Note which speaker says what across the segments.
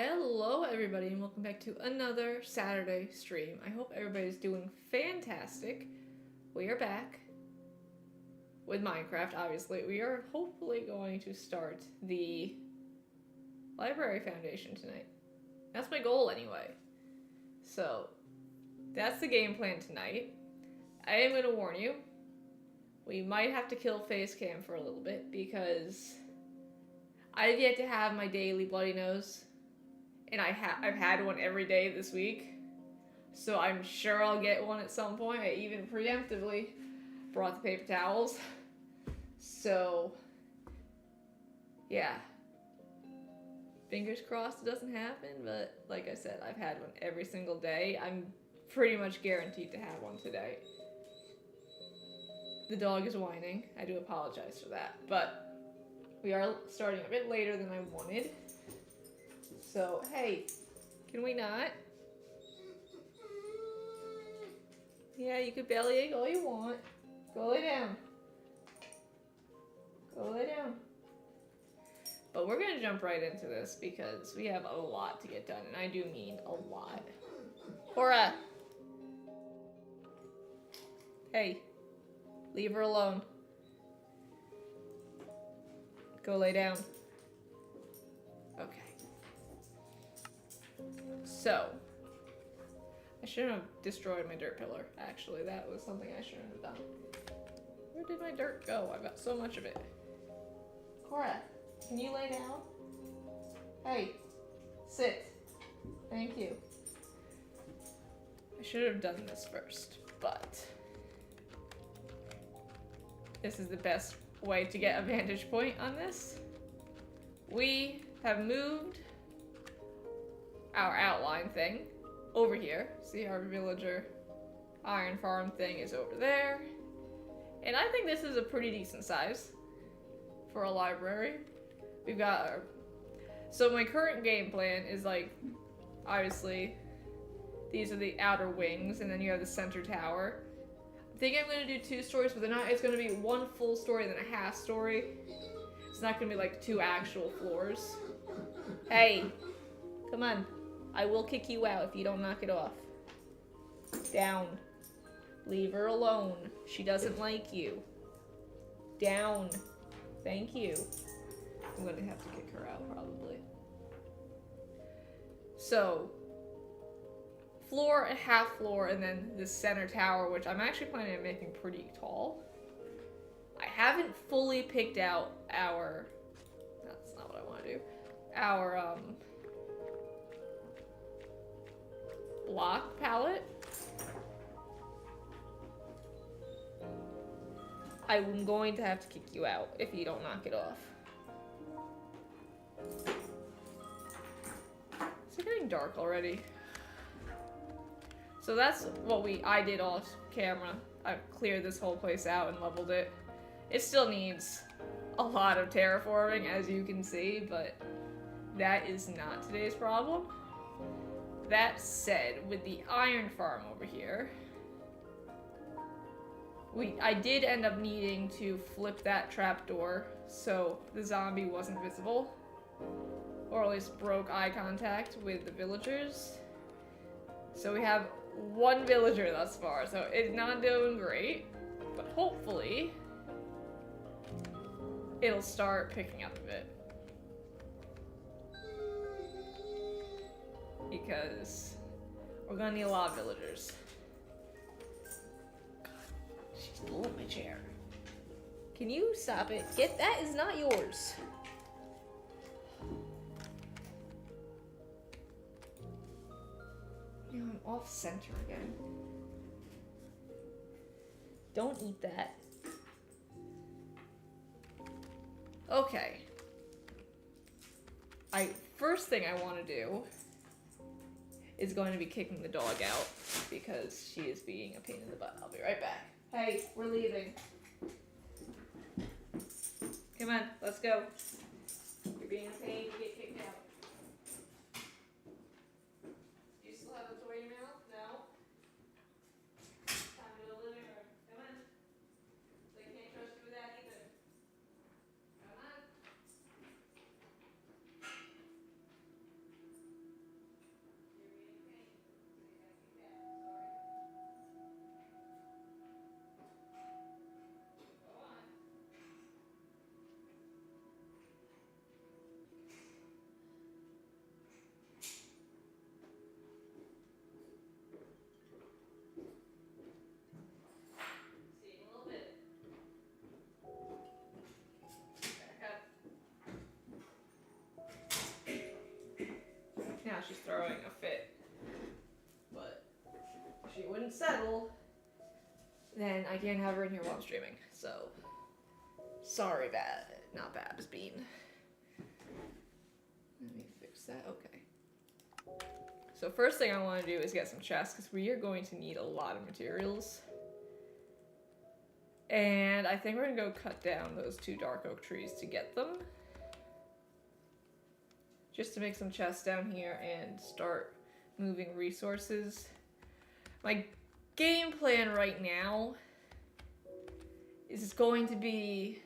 Speaker 1: Hello everybody and welcome back to another Saturday stream. I hope everybody's doing fantastic. We are back with Minecraft, obviously. We are hopefully going to start the Library Foundation tonight. That's my goal anyway. So, that's the game plan tonight. I am going to warn you, we might have to kill Facecam for a little bit because I've yet to have my daily bloody nose. And I've had one every day this week, so I'm sure I'll get one at some point. I even preemptively brought the paper towels. So, yeah. Fingers crossed it doesn't happen, but like I said, I've had one every single day. I'm pretty much guaranteed to have one today. The dog is whining. I do apologize for that, but we are starting a bit later than I wanted. So, hey, can we not? Yeah, you could bellyache all you want. Go lay down. Go lay down. But we're gonna jump right into this because we have a lot to get done, and I do mean a lot. Cora! Hey, leave her alone. Go lay down. Okay. So, I shouldn't have destroyed my dirt pillar, actually. That was something I shouldn't have done. Where did my dirt go? I've got so much of it. Cora, can you lay down? Hey, sit. Thank you. I should have done this first, but this is the best way to get a vantage point on this. We have moved our outline thing over here. See, our villager iron farm thing is over there. And I think this is a pretty decent size for a library. We've got our... So my current game plan is like, obviously, these are the outer wings, and then you have the center tower. I think I'm going to do 2 stories, but it's going to be 1 full story and then a half story. It's not going to be like 2 actual floors. Hey, come on. I will kick you out if you don't knock it off. Down. Leave her alone. She doesn't like you. Down. Thank you. I'm gonna have to kick her out, probably. So, floor, a half floor, and then the center tower, which I'm actually planning on making pretty tall. I haven't fully picked out our... That's not what I want to do. Our, block palette. I'm going to have to kick you out if you don't knock it off. Is it getting dark already? So that's what I did off camera. I cleared this whole place out and leveled it. It still needs a lot of terraforming, as you can see, but that is not today's problem. That said, with the iron farm over here, I did end up needing to flip that trapdoor so the zombie wasn't visible, or at least broke eye contact with the villagers. So we have 1 villager thus far, so it's not doing great, but hopefully it'll start picking up a bit. Because we're gonna need a lot of villagers. God, she stole my chair. Can you stop it? That is not yours. You know, I'm off center again. Don't eat that. Okay. First thing I want to do is going to be kicking the dog out because she is being a pain in the butt. I'll be right back. Hey, we're leaving. Come on, let's go. You're being a pain, you get kicked out. Do you still have a toy in your mouth? No? Time to go to the living room. Come on. They can't trust you with that either. Come on. throwing a fit. But if she wouldn't settle, then I can't have her in here while I'm streaming. So, sorry, not Babs, Bean. Let me fix that. Okay. So first thing I want to do is get some chests because we are going to need a lot of materials. And I think we're going to go cut down those 2 dark oak trees to get them. Just to make some chests down here and start moving resources. My game plan right now is going to be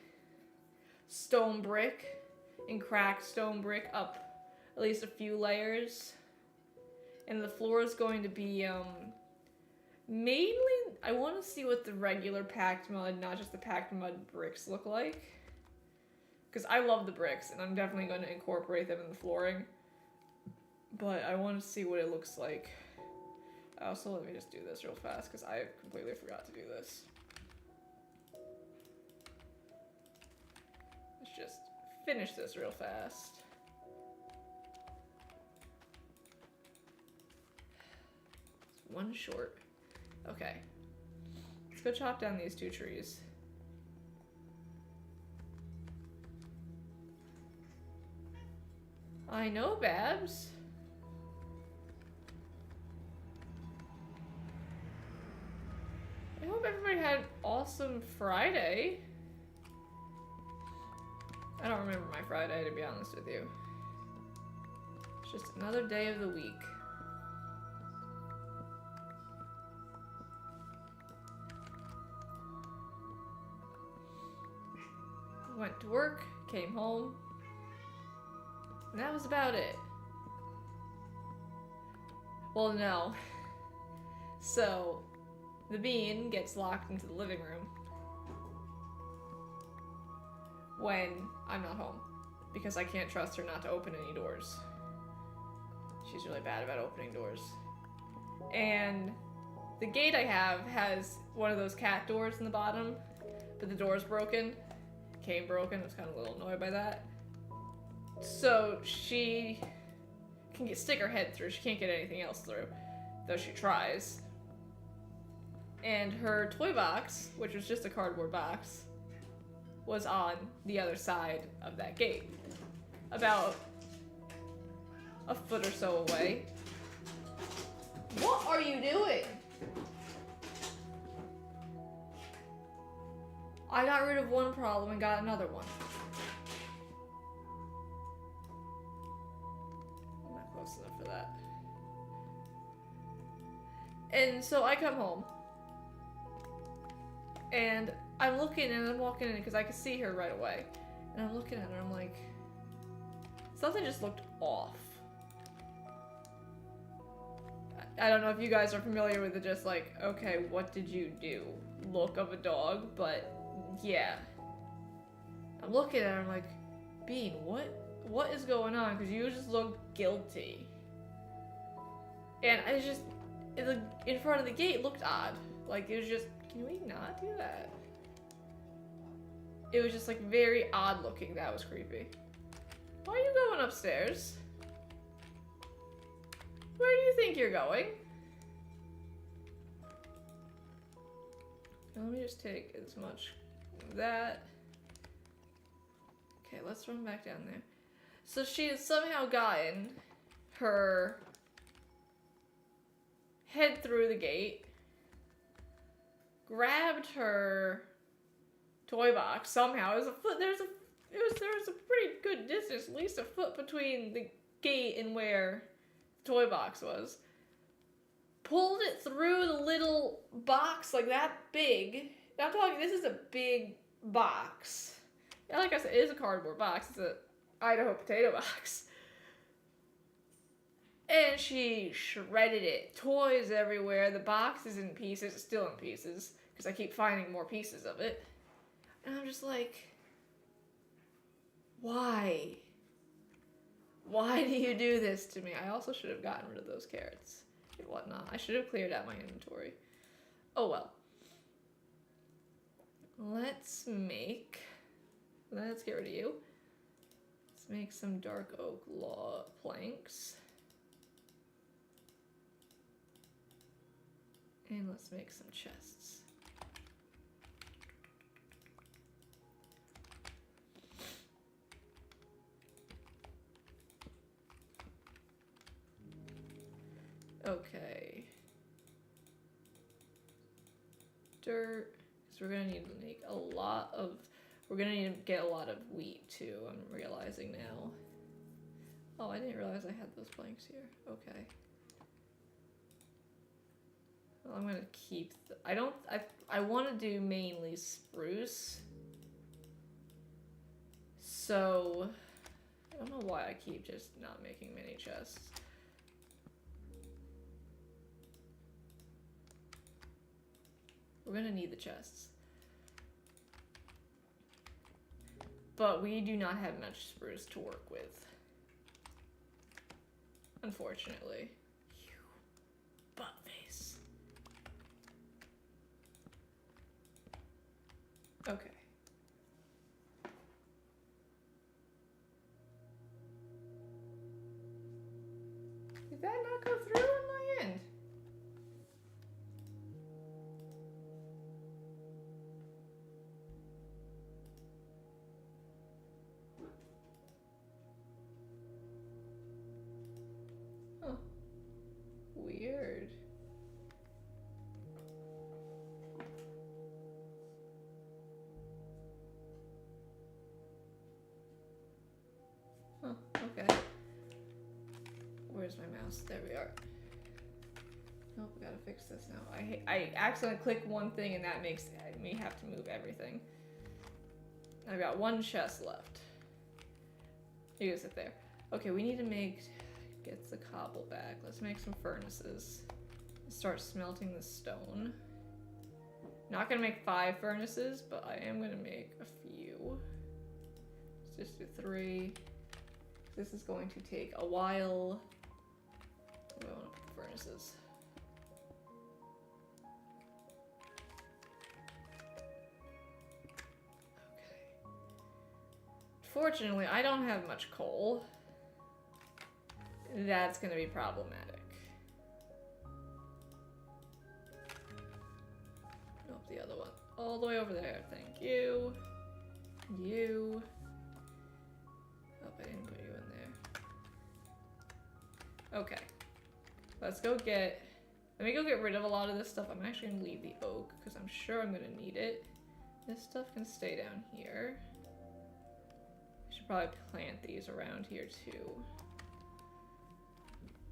Speaker 1: stone brick and cracked stone brick up at least a few layers. And the floor is going to be mainly, I want to see what the regular packed mud, not just the packed mud bricks look like. Because I love the bricks, and I'm definitely going to incorporate them in the flooring. But I want to see what it looks like. Also, let me just do this real fast, because I completely forgot to do this. Let's just finish this real fast. It's 1 short. Okay. Let's go chop down these 2 trees. I know, Babs. I hope everybody had an awesome Friday. I don't remember my Friday, to be honest with you. It's just another day of the week. Went to work, came home, and that was about it. Well, no. So, the Bean gets locked into the living room when I'm not home, because I can't trust her not to open any doors. She's really bad about opening doors. And the gate I have has one of those cat doors in the bottom, but the door's broken. Came broken. I was kind of a little annoyed by that. So she can stick her head through. She can't get anything else through, though she tries. And her toy box, which was just a cardboard box, was on the other side of that gate, about a foot or so away. What are you doing? I got rid of one problem and got another one. I'm not close enough for that. And so I come home. And I'm looking and I'm walking in because I could see her right away. And I'm looking at her, I'm like, something just looked off. I don't know if you guys are familiar with the just like, okay, what did you do? Look of a dog, but yeah. I'm looking at her, I'm like, Bean, what is going on? Because you just look guilty. And I just, in front of the gate looked odd. Like, it was just, can we not do that? It was just like very odd looking. That was creepy. Why are you going upstairs? Where do you think you're going? Let me just take as much of that. Okay, let's run back down there. So she has somehow gotten her head through the gate, grabbed her toy box somehow. It was a foot. There was a pretty good distance, at least a foot between the gate and where the toy box was. Pulled it through the little box like that big. Now I'm talking. This is a big box. Yeah, like I said, it is a cardboard box. It's a Idaho potato box. And she shredded it. Toys everywhere. The box is in pieces. It's still in pieces because I keep finding more pieces of it. And I'm just like, why? Why do you do this to me? I also should have gotten rid of those carrots and whatnot. I should have cleared out my inventory. Oh well. Let's get rid of you. Let's make some dark oak planks. And let's make some chests. Okay. Dirt, because we're gonna need to make a lot of, we're gonna need to get a lot of wheat too, I'm realizing now. Oh, I didn't realize I had those planks here. Okay. Well, I'm gonna keep, I want to do mainly spruce. So, I don't know why I keep just not making mini chests. We're gonna need the chests. But we do not have much spruce to work with. Unfortunately. You butt face. Okay. Did that not go through on my end? Huh. Weird. Huh, okay. Where's my mouse? There we are. Nope, we gotta fix this now. I accidentally click one thing and that makes me have to move everything. I've got one chest left. You can sit there. Okay, we need to get the cobble back. Let's make some furnaces. Start smelting the stone. Not gonna make 5 furnaces, but I am gonna make a few. Let's just do 3. This is going to take a while. Where do I want to put the furnaces? Okay. Fortunately, I don't have much coal. That's gonna be problematic. Nope, the other one. All the way over there. Thank you. You. Oh, I didn't put you in there. Okay. Let's go get... Let me go get rid of a lot of this stuff. I'm actually gonna leave the oak, because I'm sure I'm gonna need it. This stuff can stay down here. I should probably plant these around here, too.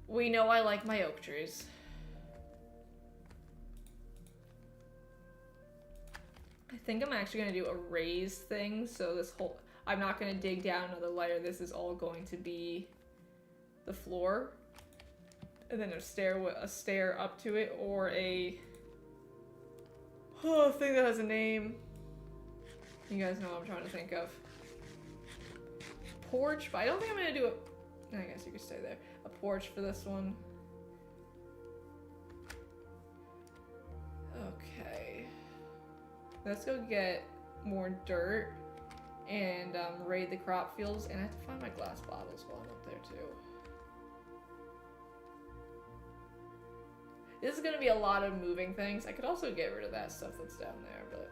Speaker 1: We know I like my oak trees. I think I'm actually gonna do a raised thing, so this whole... I'm not gonna dig down another layer. This is all going to be the floor. And then a stair up to it, or a thing that has a name. You guys know what I'm trying to think of. Porch, but I don't think I'm gonna do it. I guess you could stay there. A porch for this one. Okay. Let's go get more dirt and raid the crop fields. And I have to find my glass bottles while I'm up there too. This is gonna be a lot of moving things. I could also get rid of that stuff that's down there, but...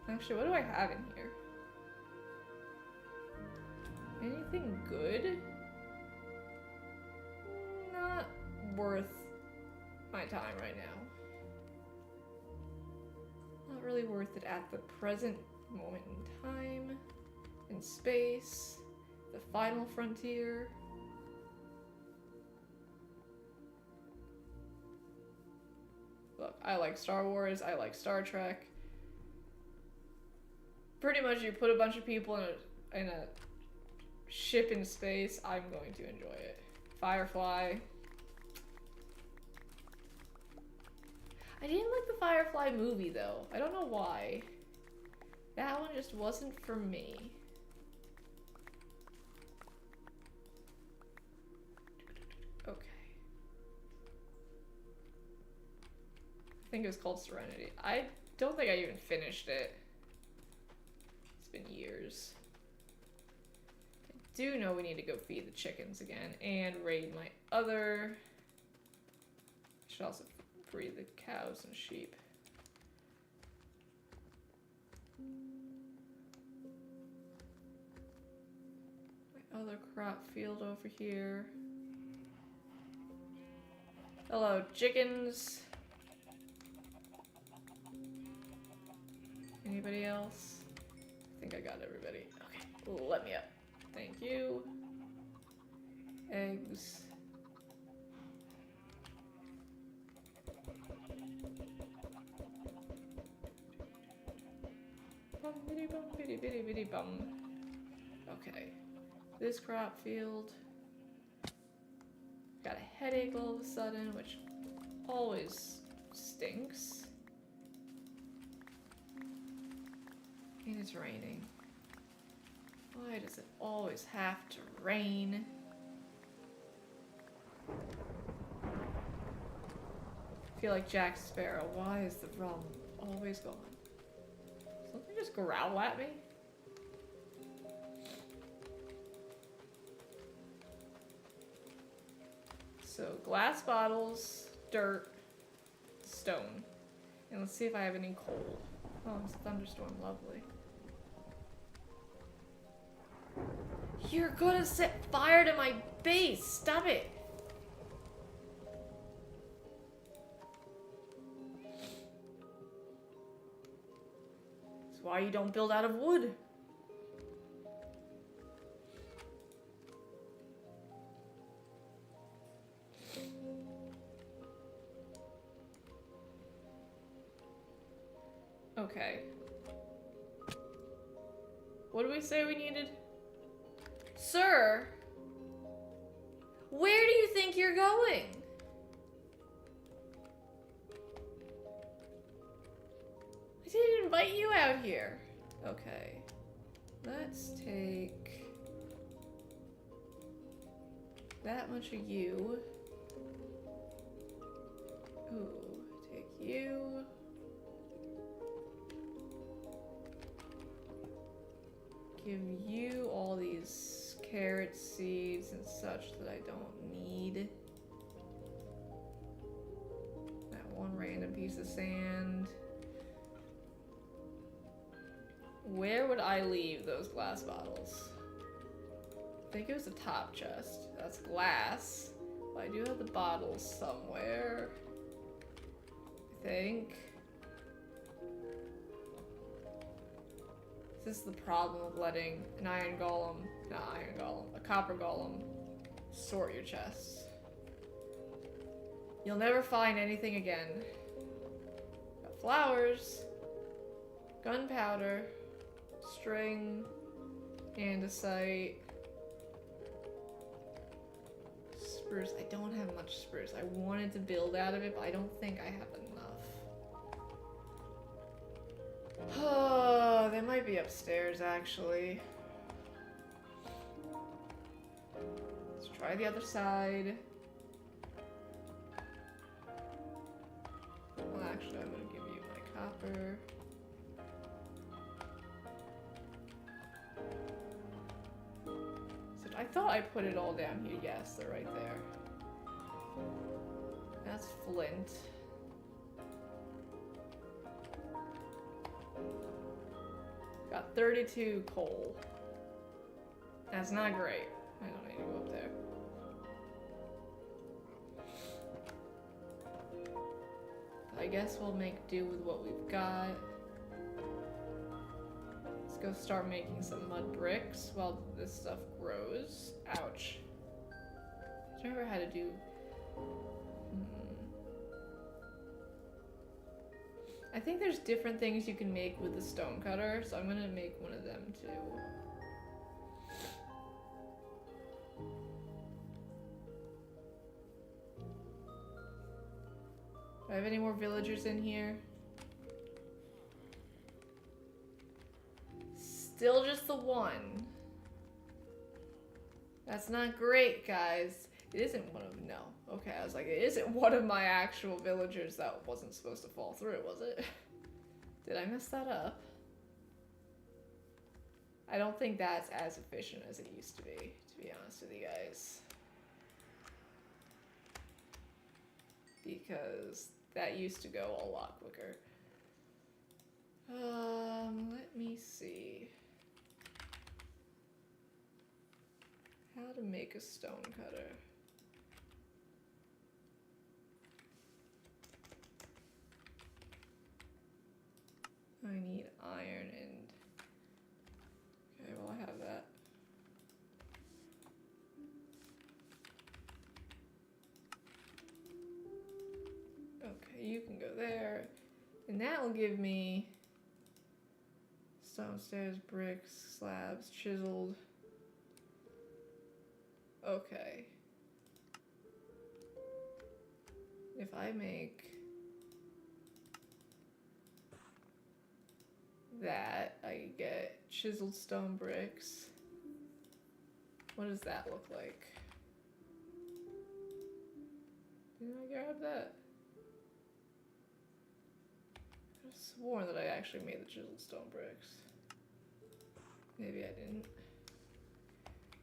Speaker 1: Actually, what do I have in here? Anything good? Not worth my time right now. Not really worth it at the present moment in time, in space, the final frontier. Look, I like Star Wars, I like Star Trek. Pretty much you put a bunch of people in a ship in space, I'm going to enjoy it. Firefly. I didn't like the Firefly movie though. I don't know why. That one just wasn't for me. Okay. I think it was called Serenity. I don't think I even finished it. It's been years. I do know we need to go feed the chickens again and raid my other... should also breed the cows and sheep. My other crop field over here. Hello, chickens. Anybody else? I think I got everybody. Okay, let me up. Thank you. Eggs. Bum bitty bum bitty bitty bitty bum. Okay. This crop field. Got a headache all of a sudden, which always stinks. And it's raining. Why does it always have to rain? I feel like Jack Sparrow. Why is the rum always gone? Something just growl at me? So glass bottles, dirt, stone. And let's see if I have any coal. Oh, it's a thunderstorm, lovely. You're gonna set fire to my base! Stop it! That's why you don't build out of wood. Okay. What did we say we needed? Sir? Where do you think you're going? I didn't invite you out here. Okay. Let's take that much of you. Ooh, take you. Give you all these carrot seeds and such that I don't need. That one random piece of sand. Where would I leave those glass bottles? I think it was the top chest. That's glass. But I do have the bottles somewhere. I think. This is the problem of letting an iron golem, not iron golem, a copper golem sort your chests. You'll never find anything again. Got flowers, gunpowder, string, andesite, spruce. I don't have much spruce. I wanted to build out of it, but I don't think I have enough. Oh, they might be upstairs, actually. Let's try the other side. Well, actually, I'm gonna give you my copper. So I thought I put it all down here. Yes, they're right there. That's flint. Got 32 coal. That's not great. I don't need to go up there. I guess we'll make do with what we've got. Let's go start making some mud bricks while this stuff grows. Ouch. I remember how to do... I think there's different things you can make with the stone cutter, so I'm gonna make one of them too. Do I have any more villagers in here? Still just the one. That's not great, guys. It isn't one of... No. Okay, I was like, it isn't one of my actual villagers that wasn't supposed to fall through, was it? Did I mess that up? I don't think that's as efficient as it used to be honest with you guys. because that used to go a lot quicker. Let me see. How to make a stone cutter. I need iron and... Okay, well I have that. Okay, you can go there. And that will give me stone stairs, bricks, slabs, chiseled. Okay. If I make that, I get chiseled stone bricks. What does that look like? Didn't I grab that? I could have sworn that I actually made the chiseled stone bricks. Maybe I didn't.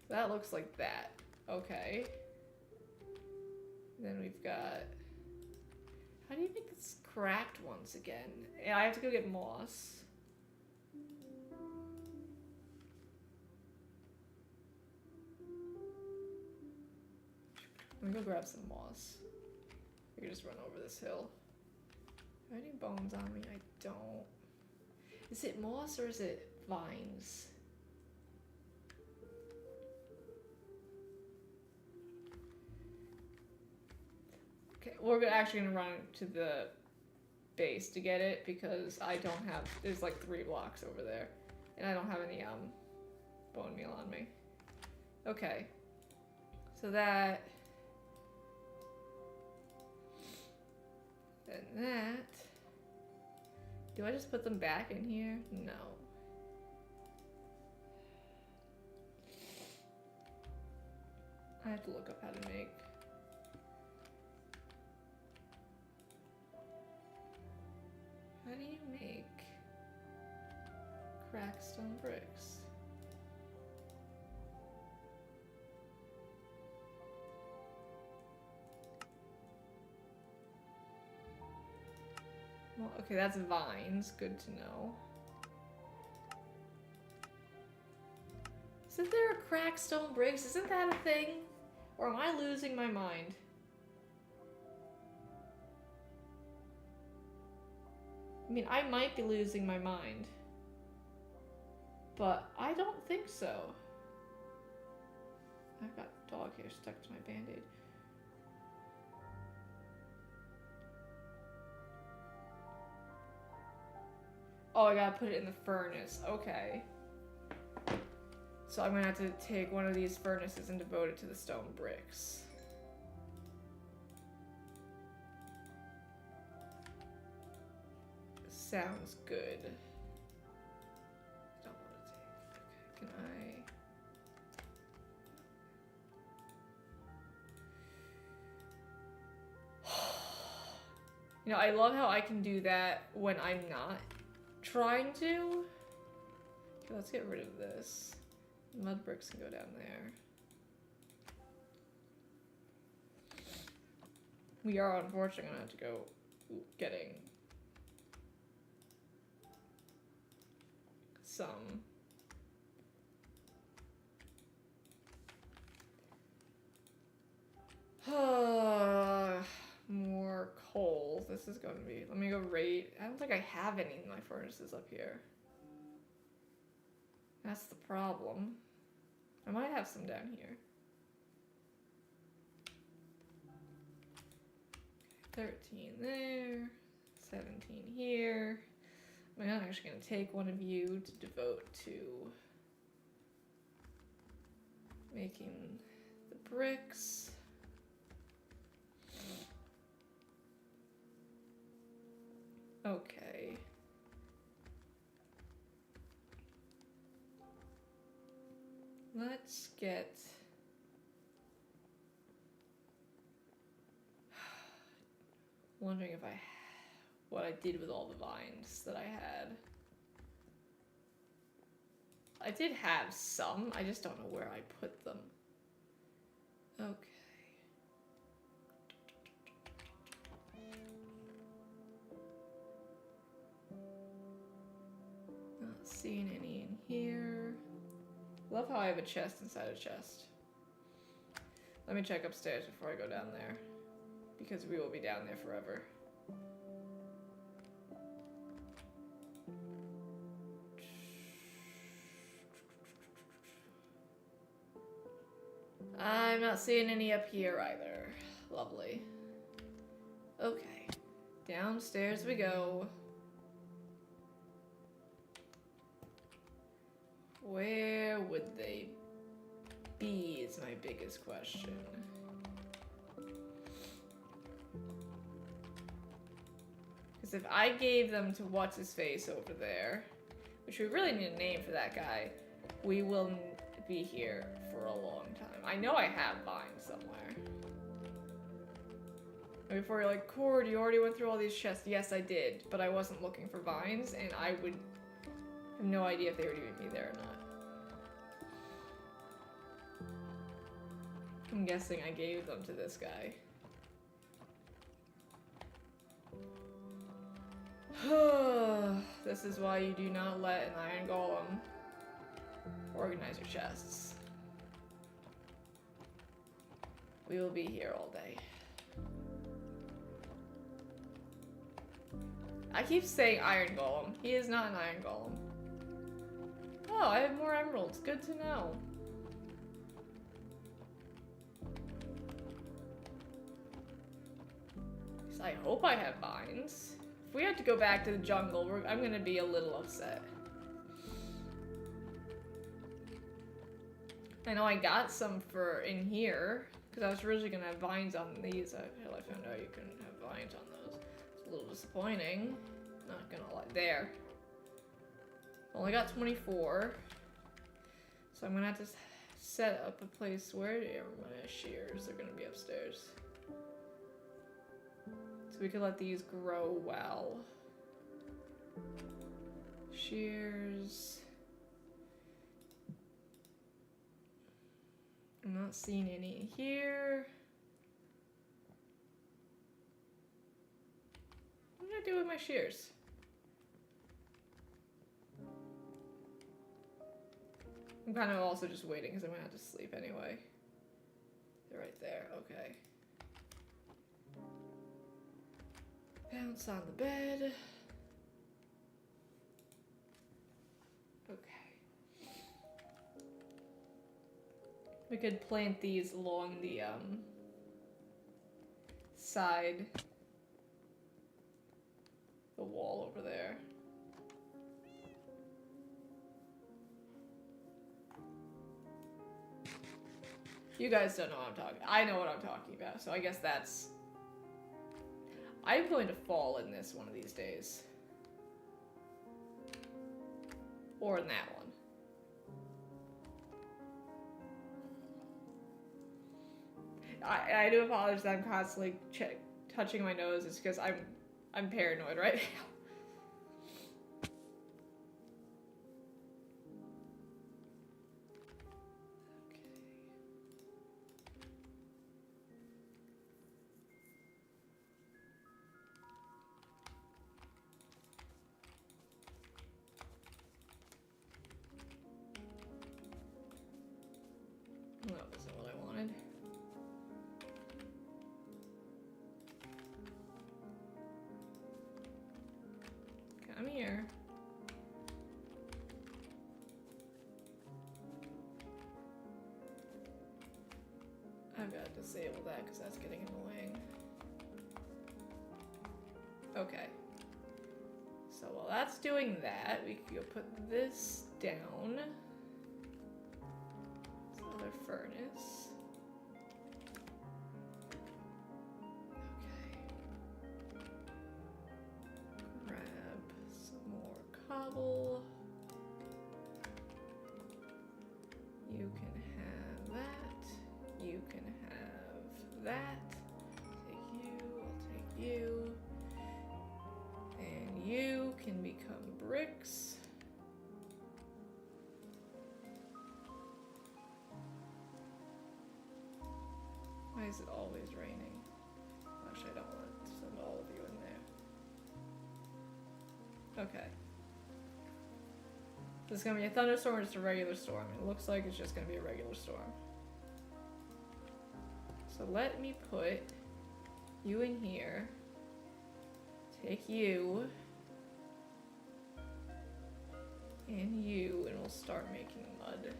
Speaker 1: That looks like that. Okay. Then we've got... How do you make this cracked ones again? Yeah, I have to go get moss. Let me go grab some moss. I can just run over this hill. Do I have any bones on me? I don't. Is it moss or is it vines? Okay, we're actually gonna run to the base to get it because I don't have, there's like 3 blocks over there. And I don't have any bone meal on me. Okay. So that... Then that... Do I just put them back in here? No. I have to look up how to make... How do you make cracked stone bricks? Well, okay, that's vines. Good to know. Isn't there a cracked stone bricks? Isn't that a thing? Or am I losing my mind? I mean, I might be losing my mind. But I don't think so. I've got dog hair stuck to my band-aid. Oh, I gotta put it in the furnace. Okay. So I'm gonna have to take one of these furnaces and devote it to the stone bricks. Sounds good. Don't want to take. Okay, can I? You know, I love how I can do that when I'm not trying to. Okay, let's get rid of this. Mud bricks can go down there. We are unfortunately gonna have to go getting some more coal. This is going to be, let me go rate. I don't think I have any in my furnaces up here. That's the problem. I might have some down here. 13 there, 17 here. I'm actually going to take one of you to devote to making the bricks. Okay. Let's get... Wondering if what I did with all the vines that I had. I did have some, I just don't know where I put them. Okay. seeing any in here. Love how I have a chest inside a chest. Let me check upstairs before I go down there, because we will be down there forever. I'm not seeing any up here either. Lovely. Okay. Downstairs we go. Where would they be is my biggest question. Because if I gave them to what's-his-face over there, which we really need a name for that guy, we will be here for a long time. I know I have vines somewhere. And before you're like, Cord, you already went through all these chests. Yes, I did, but I wasn't looking for vines, and I would have no idea if they would even be there or not. I'm guessing I gave them to this guy. This is why you do not let an iron golem organize your chests. We will be here all day. I keep saying iron golem. He is not an iron golem. Oh, I have more emeralds. Good to know. I hope I have vines. If we have to go back to the jungle, I'm gonna be a little upset. I know I got some for in here, because I was originally gonna have vines on these. Until I found out you couldn't have vines on those. It's a little disappointing. Not gonna lie. There. Only got 24. So I'm gonna have to set up a place where my shears are gonna be upstairs. So we could let these grow well. Shears. I'm not seeing any in here. What did I do with my shears? I'm kind of also just waiting because I'm gonna have to sleep anyway. They're right there, okay. Bounce on the bed. Okay. We could plant these along the side, the wall over there. You guys don't know what I'm talking. I know what I'm talking about, so I guess that's. I'm going to fall in this one of these days. Or in that one. I do apologize that I'm constantly touching my nose. It's because I'm paranoid right now. That wasn't what I wanted. Come here. I've got to disable that because that's getting annoying. Okay. So while that's doing that, we can go put this down. Another furnace. Okay. Grab some more cobble. You can have that. You can have that. Take you, I'll take you. And you can become bricks. Why is it always raining? Gosh, I don't want to send all of you in there. Okay. Is this gonna be a thunderstorm or just a regular storm? It looks like it's just gonna be a regular storm. So let me put you in here. Take you. And you, and we'll start making mud.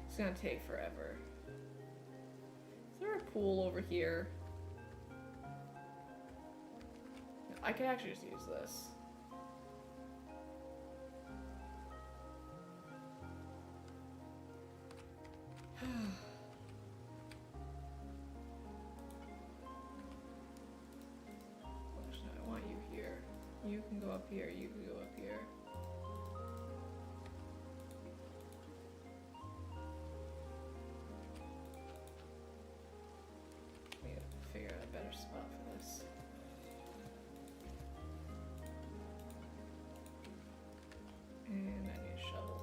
Speaker 1: It's gonna take forever. Is there a pool over here? No, I could actually just use this. Actually, I want you here. You can go up here, you can go up here. We gotta figure out a better spot for this. And I need a shovel.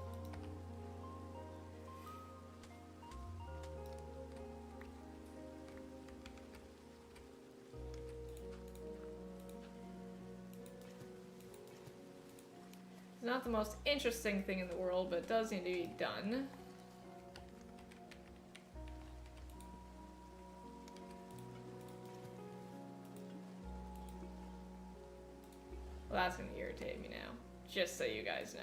Speaker 1: It's not the most interesting thing in the world, but it does need to be done. Well, that's gonna irritate me now. Just so you guys know.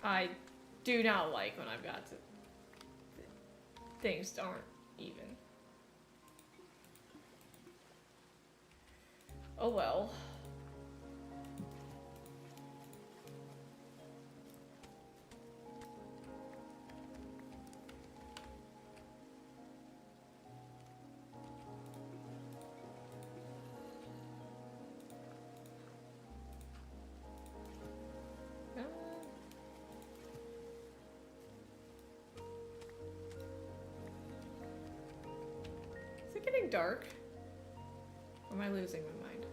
Speaker 1: I do not like when I've got to... things aren't even. Oh well. Is it getting dark? Or am I losing my mind?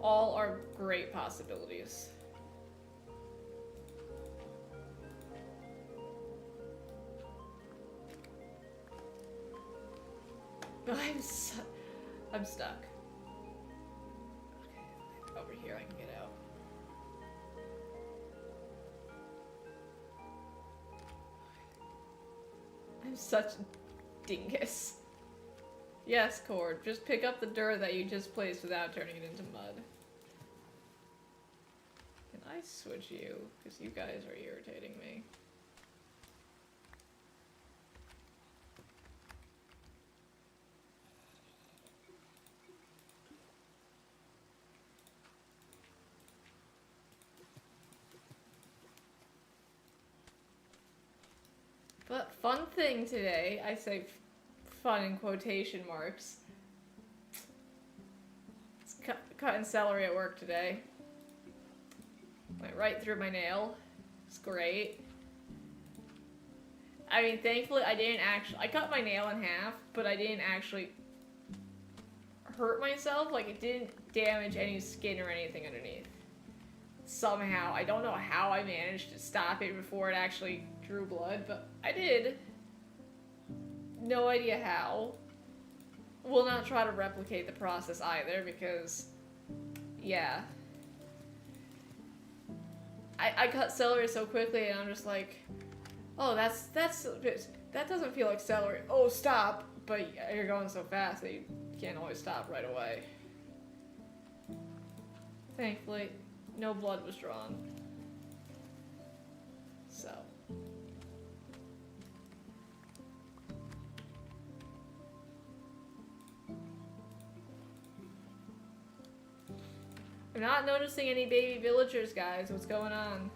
Speaker 1: All are great possibilities. I'm stuck. Okay, over here I can get out. I'm such a dingus. Yes, Cord, just pick up the dirt that you just placed without turning it into mud. Can I switch you? Because you guys are irritating me. But fun thing today, I say fun in quotation marks. It's cutting celery at work today. Went right through my nail. It's great. I mean, thankfully I didn't actually... I cut my nail in half, but I didn't actually hurt myself. Like, it didn't damage any skin or anything underneath. Somehow. I don't know how I managed to stop it before it actually drew blood, but I did. No idea how. Will not try to replicate the process either, because... yeah. I cut celery so quickly, and I'm just like, oh, that doesn't feel like celery. Oh, stop! But you're going so fast that you can't always stop right away. Thankfully, no blood was drawn. So. I'm not noticing any baby villagers, guys. What's going on?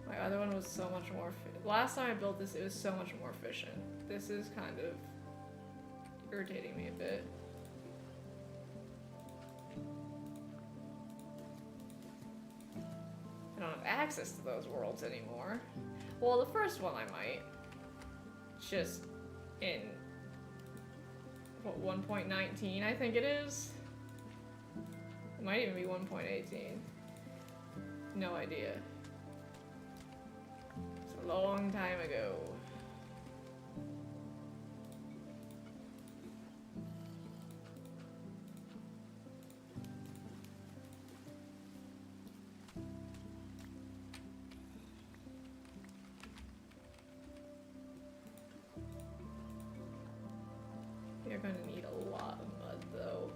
Speaker 1: My other one was so much more... last time I built this, it was so much more efficient. This is kind of irritating me a bit. I don't have access to those worlds anymore. Well, the first one I might. Just in... what, 1.19 I think it is? It might even be 1.18. No idea. It's a long time ago. We are going to need a lot of mud, though.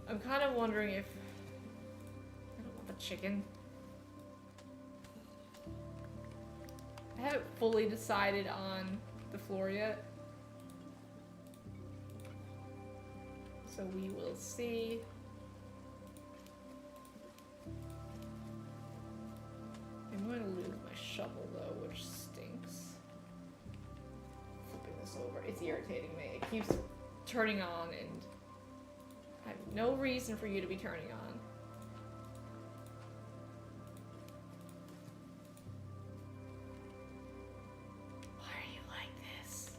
Speaker 1: I'm kind of wondering if... I don't want the chicken. I haven't fully decided on the floor yet. So we will see. I'm going to lose my shovel though, which stinks. Flipping this over, it's irritating me. It keeps turning on and I have no reason for you to be turning on. Why are you like this?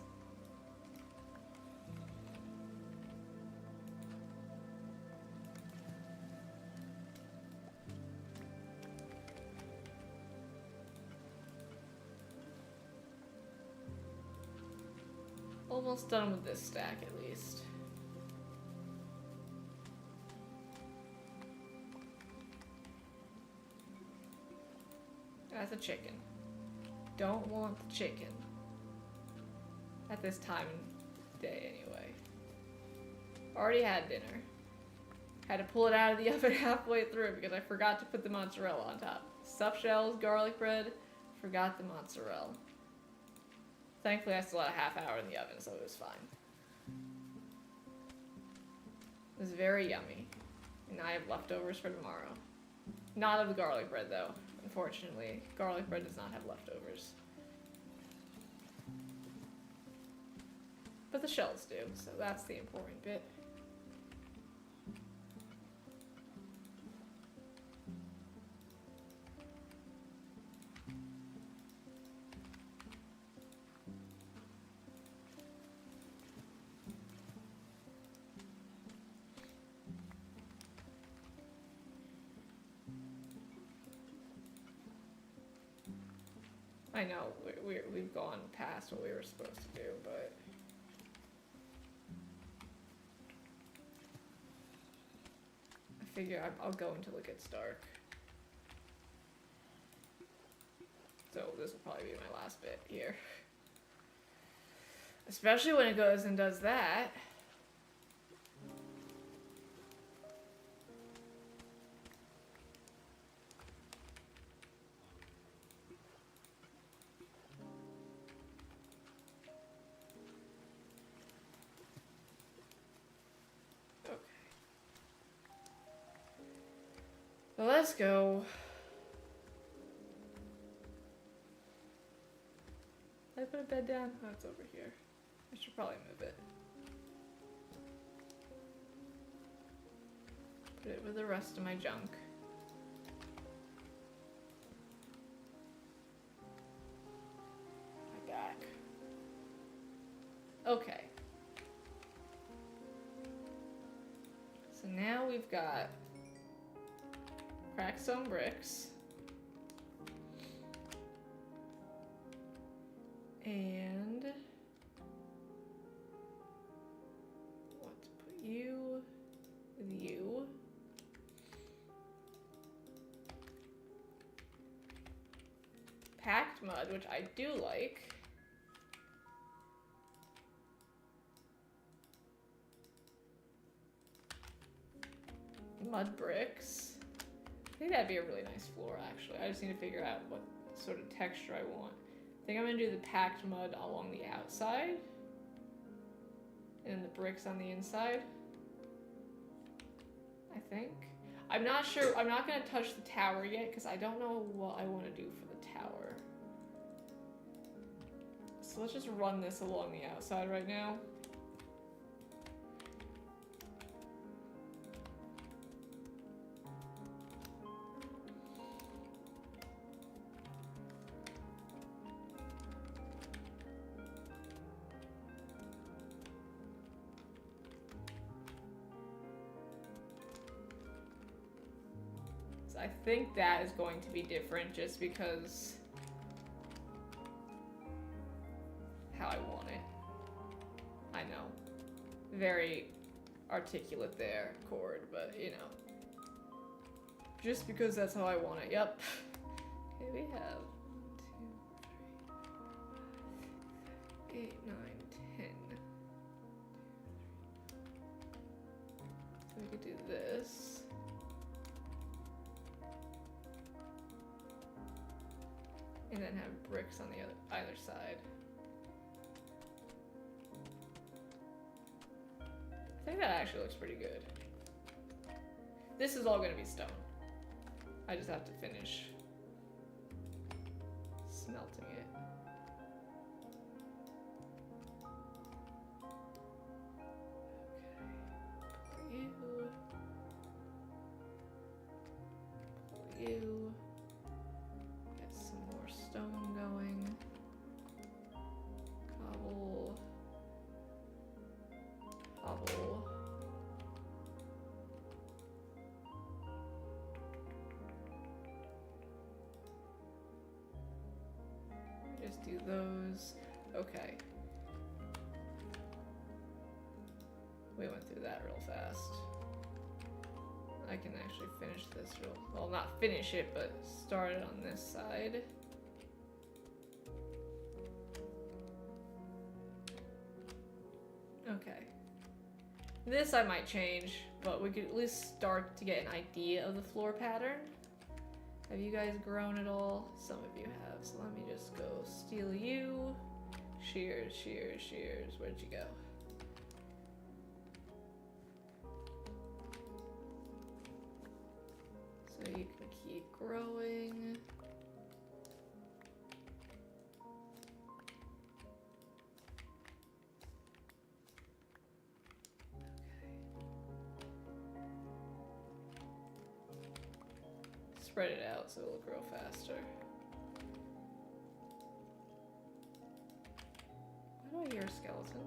Speaker 1: Almost done with this stack at least. That's a chicken. Don't want the chicken. At this time of day anyway. Already had dinner. Had to pull it out of the oven halfway through because I forgot to put the mozzarella on top. Stuffed shells, garlic bread, forgot the mozzarella. Thankfully I still had a half hour in the oven, so it was fine. It was very yummy. And I have leftovers for tomorrow. Not of the garlic bread though. Unfortunately, garlic bread does not have leftovers. But the shells do, so that's the important bit. I know, we've gone past what we were supposed to do, but... I figure I'll go until it gets dark. So this will probably be my last bit here. Especially when it goes and does that. Well, let's go. Did I put a bed down? Oh, it's over here. I should probably move it. Put it with the rest of my junk. My back. Okay. So now we've got cracked stone bricks. And let's put you with you. Packed mud, which I do like. Mud bricks. I think that'd be a really nice floor, actually. I just need to figure out what sort of texture I want. I think I'm gonna do the packed mud along the outside. And then the bricks on the inside. I think. I'm not sure. I'm not gonna touch the tower yet, because I don't know what I want to do for the tower. So let's just run this along the outside right now. I think that is going to be different just because how I want it. I know. Very articulate there, Cord, but you know. Just because that's how I want it. Yep. Okay, we have 2, 3, 4, 5, 8, 9, 10. we could do this. And then have bricks on the either side. I think that actually looks pretty good. This is all gonna be stone. I just have to finish smelting it. Okay. Pull you. Get some more stone going. Cobble. Cobble. Just do those. Okay. We went through that real fast. I can actually finish this well, not finish it, but start it on this side. Okay. This I might change, but we could at least start to get an idea of the floor pattern. Have you guys grown at all? Some of you have, so let me just go steal you. Shears, shears, shears. Where'd you go? So you can keep growing. Spread it out so it'll grow faster. Why do I hear a skeleton?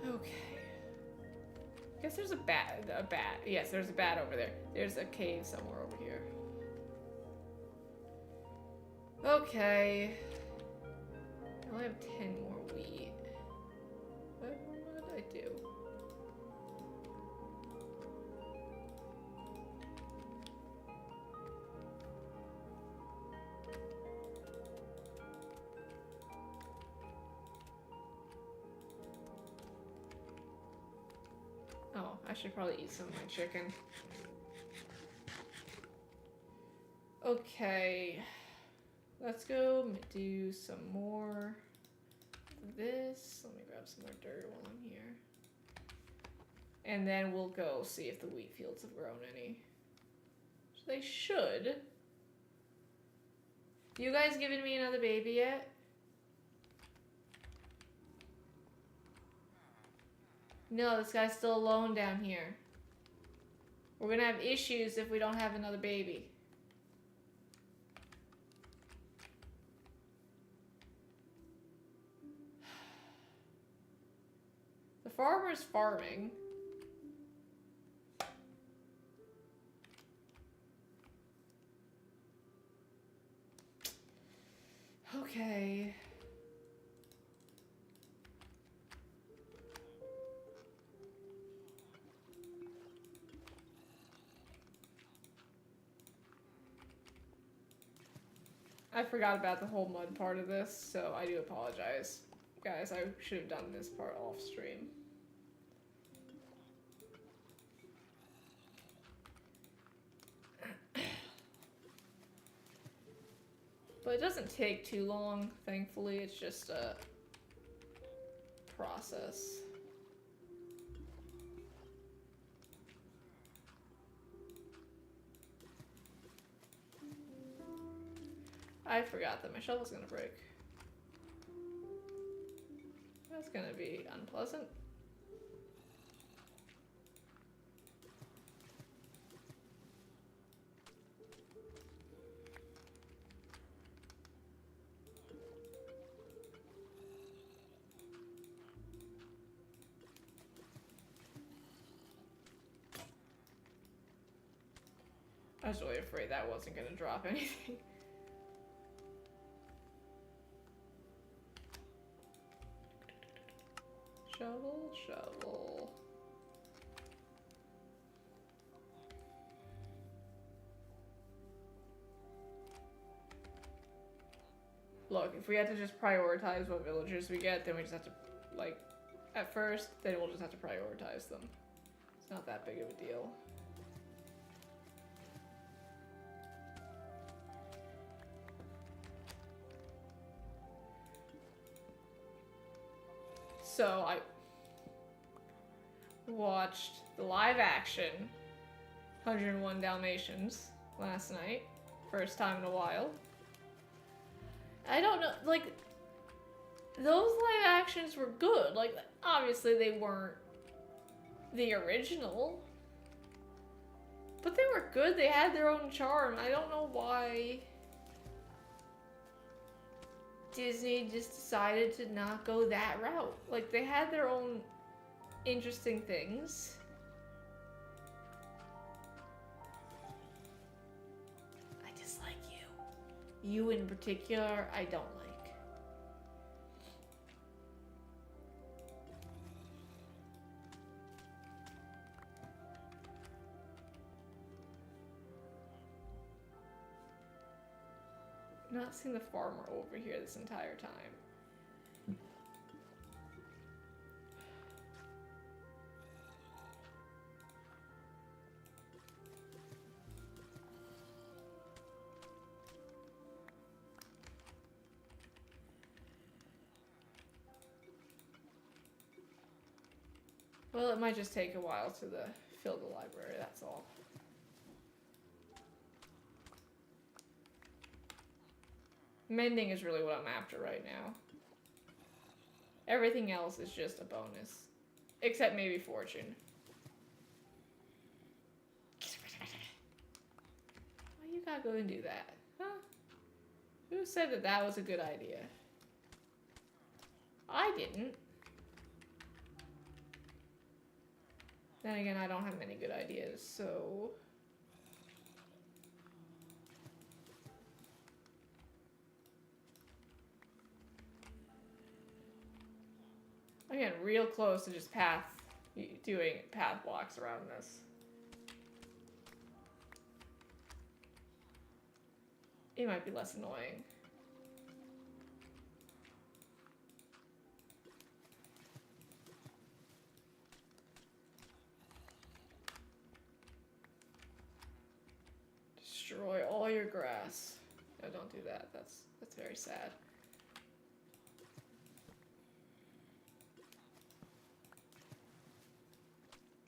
Speaker 1: Okay. Guess there's a bat. Yes, there's a bat over there. There's a cave somewhere over here. Okay. I only have 10 more wheat. What did I do? Oh, I should probably eat some of my chicken. Okay. Let's go do some more of this. Let me grab some more dirt while I'm here. And then we'll go see if the wheat fields have grown any. So they should. You guys giving me another baby yet? No, this guy's still alone down here. We're gonna have issues if we don't have another baby. The farmer's farming. Okay. I forgot about the whole mud part of this, so I do apologize. Guys, I should have done this part off stream. But it doesn't take too long, thankfully. It's just a process. I forgot that my shovel's gonna break. That's gonna be unpleasant. I was really afraid that wasn't gonna drop anything. Shovel, shovel. Look, if we had to just prioritize what villagers we get, then we just have to, like, at first, then we'll just have to prioritize them. It's not that big of a deal. So I watched the live action 101 Dalmatians last night. First time in a while. I don't know, like, those live actions were good. Like, obviously they weren't the original, but they were good. They had their own charm. I don't know why Disney just decided to not go that route. Like, they had their own interesting things. I dislike you. You in particular, I don't like. Not seen the farmer over here this entire time. Well, it might just take a while to fill the library, that's all. Mending is really what I'm after right now. Everything else is just a bonus. Except maybe fortune. Why you gotta go and do that? Huh? Who said that that was a good idea? I didn't. Then again, I don't have many good ideas, so... I'm getting real close to just doing path blocks around this. It might be less annoying. Destroy all your grass. No, don't do that. That's very sad.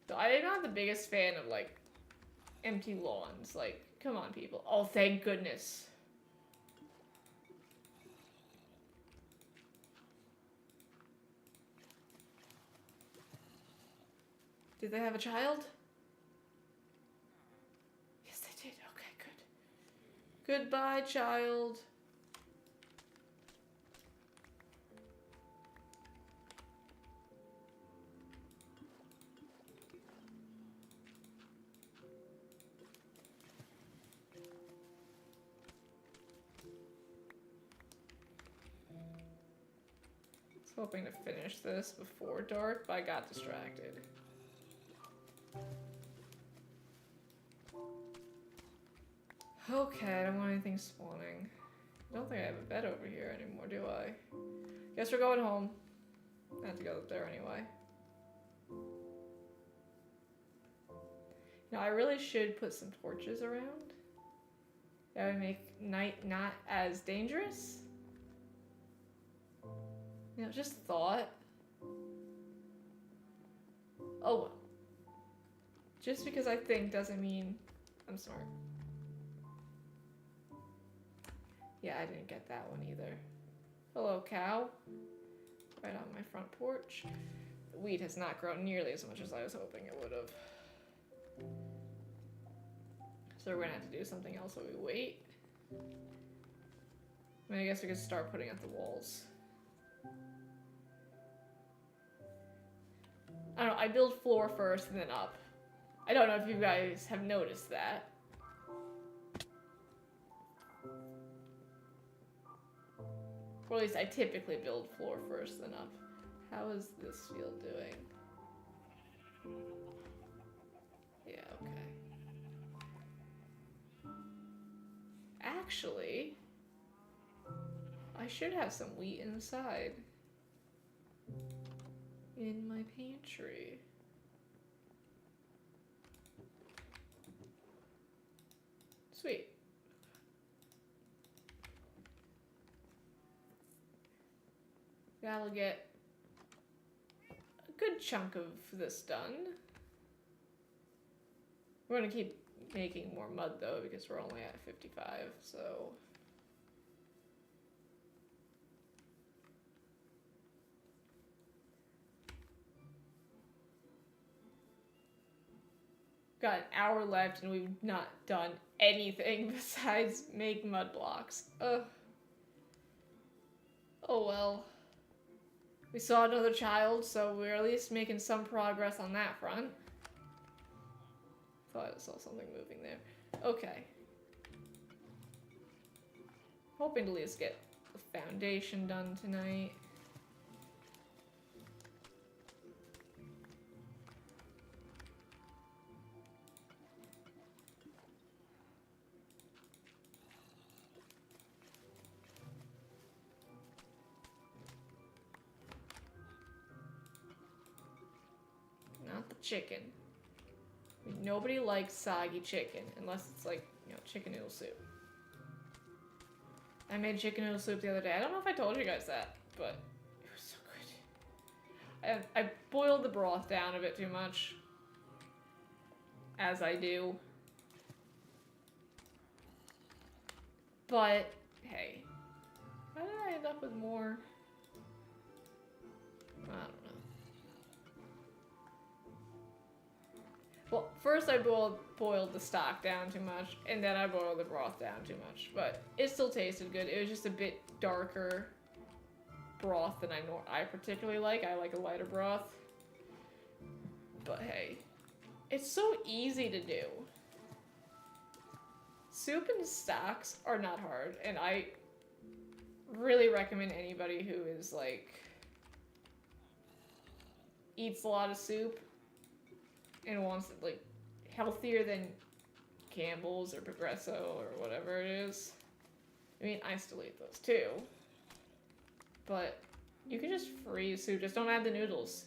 Speaker 1: So I'm not the biggest fan of, like, empty lawns. Like, come on, people. Oh, thank goodness. Did they have a child? Yes, they did. Okay, good. Goodbye, child. I was hoping to finish this before dark, but I got distracted. Okay, I don't want anything spawning. I don't think I have a bed over here anymore, do I? Guess we're going home. I have to go up there anyway. Now, I really should put some torches around. That would make night not as dangerous. You know, just thought. Oh well. Just because I think doesn't mean I'm smart. Yeah, I didn't get that one either. Hello, cow. Right on my front porch. The wheat has not grown nearly as much as I was hoping it would have. So we're gonna have to do something else while we wait. I mean, I guess we could start putting up the walls. I don't know, I build floor first and then up. I don't know if you guys have noticed that. Or at least I typically build floor first then up. How is this field doing? Yeah, okay. Actually, I I should have some wheat inside. In my pantry. Sweet. That'll get a good chunk of this done. We're gonna keep making more mud though because we're only at 55, so. Got an hour left and we've not done anything besides make mud blocks. Ugh. Oh well. We saw another child, so we're at least making some progress on that front. Thought I saw something moving there. Okay. Hoping to at least get the foundation done tonight. Not the chicken. Nobody likes soggy chicken unless it's like, you know, chicken noodle soup. I made chicken noodle soup the other day. I don't know if I told you guys that, but it was so good. I boiled the broth down a bit too much. As I do. But, hey. How did I end up with more? I don't know. Well, first I boiled the stock down too much, and then I boiled the broth down too much. But it still tasted good. It was just a bit darker broth than I particularly like. I like a lighter broth. But hey, it's so easy to do. Soup and stocks are not hard, and I really recommend anybody who is like eats a lot of soup and wants it like healthier than Campbell's or Progresso or whatever it is. I mean, I still eat those too. But you can just freeze soup, just don't add the noodles.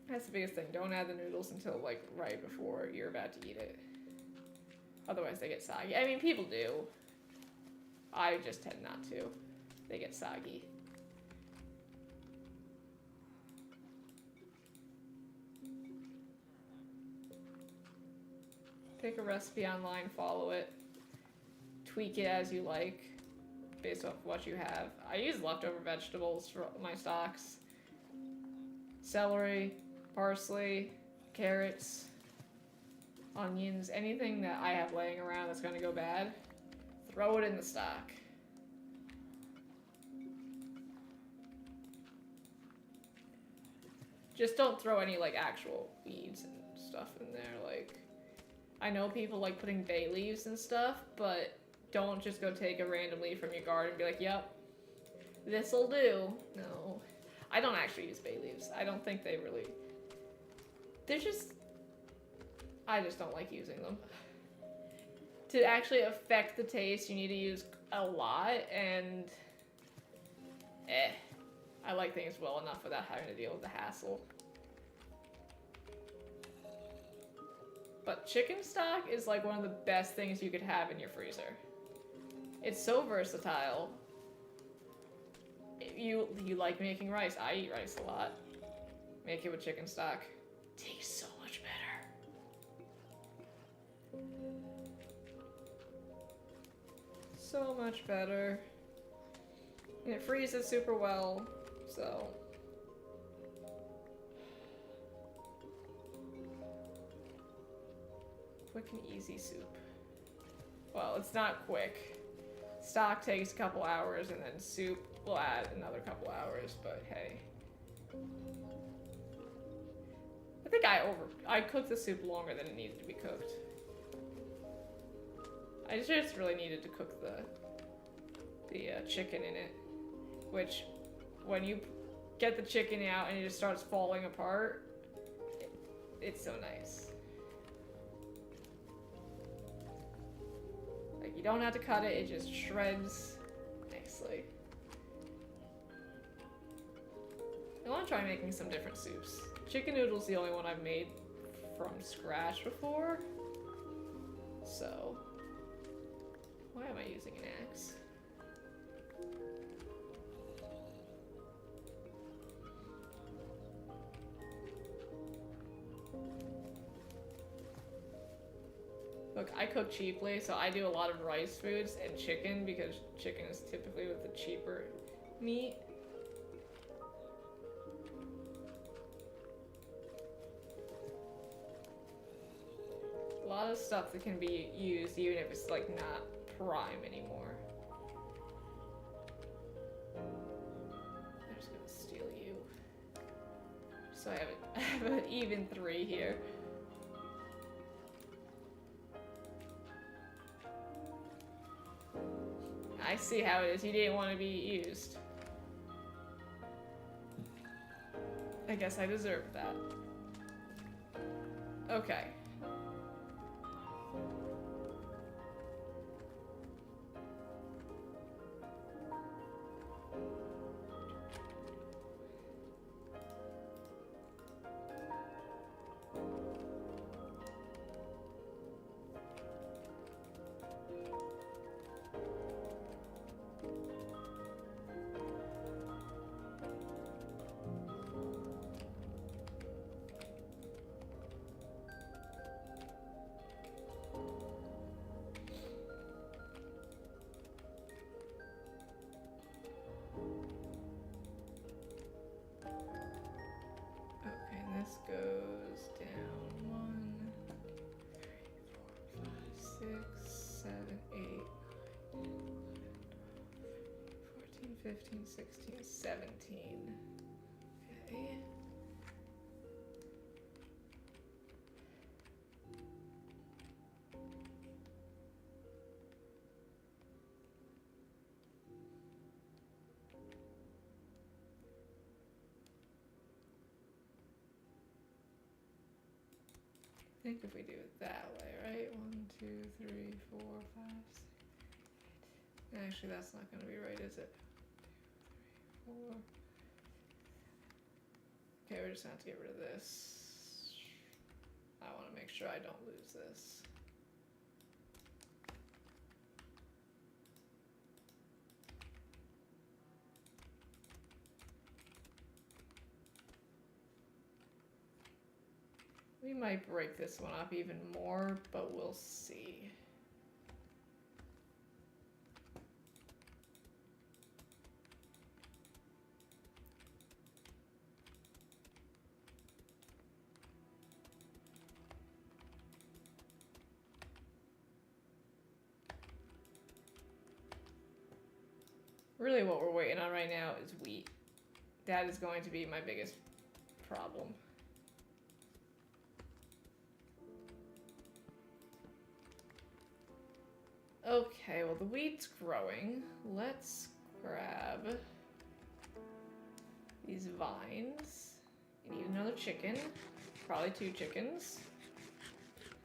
Speaker 1: That's the biggest thing, don't add the noodles until like right before you're about to eat it. Otherwise they get soggy. I mean, people do. I just tend not to. They get soggy. Pick a recipe online, follow it, tweak it as you like, based off what you have. I use leftover vegetables for my stocks. Celery, parsley, carrots, onions, anything that I have laying around that's gonna go bad, throw it in the stock. Just don't throw any like actual weeds and stuff in there, like I know people like putting bay leaves and stuff, but don't just go take a random leaf from your garden and be like, yep, this'll do. No. I don't actually use bay leaves. I don't think they really... They're just... I just don't like using them. To actually affect the taste, you need to use a lot, and... I like things well enough without having to deal with the hassle. But chicken stock is like one of the best things you could have in your freezer. It's so versatile. You like making rice. I eat rice a lot. Make it with chicken stock. Tastes so much better. So much better. And it freezes super well, so... Quick and easy soup. Well, it's not quick. Stock takes a couple hours, and then soup will add another couple hours, but hey. I think I cooked the soup longer than it needed to be cooked. I just really needed to cook the chicken in it, which when you get the chicken out and it just starts falling apart, it's so nice. Like, you don't have to cut it, it just shreds nicely. honestly. I want to try making some different soups. Chicken noodle's the only one I've made from scratch before. So, why am I using an axe? Look, I cook cheaply, so I do a lot of rice foods and chicken because chicken is typically with the cheaper meat. A lot of stuff that can be used even if it's like not prime anymore. I'm just gonna steal you. So I have an even 3 here. I see how it is. You didn't want to be used. I guess I deserve that. Okay. This goes down 1, 2, 3, 4, 5, 6, 7, 8, 9, 10, 14, 15, 16, 17. Okay. I think if we do it that way, right? 1, 2, 3, 4, 5, 6, 8. Actually, that's not going to be right, is it? 2, 3, 4. Okay, we're just going to have to get rid of this. I want to make sure I don't lose this. We might break this one up even more, but we'll see. Really what we're waiting on right now is wheat. That is going to be my biggest problem. Okay, well the wheat's growing. Let's grab these vines. You need another chicken. Probably 2 chickens.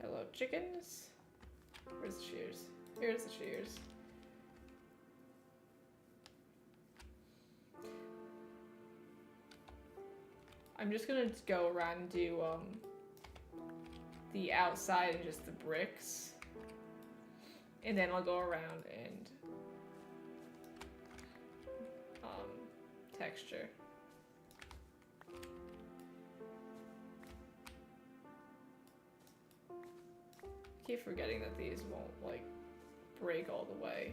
Speaker 1: Hello, chickens. Where's the shears? Here's the shears. I'm just gonna go around and do the outside and just the bricks. And then I'll go around and texture. Keep forgetting that these won't like break all the way.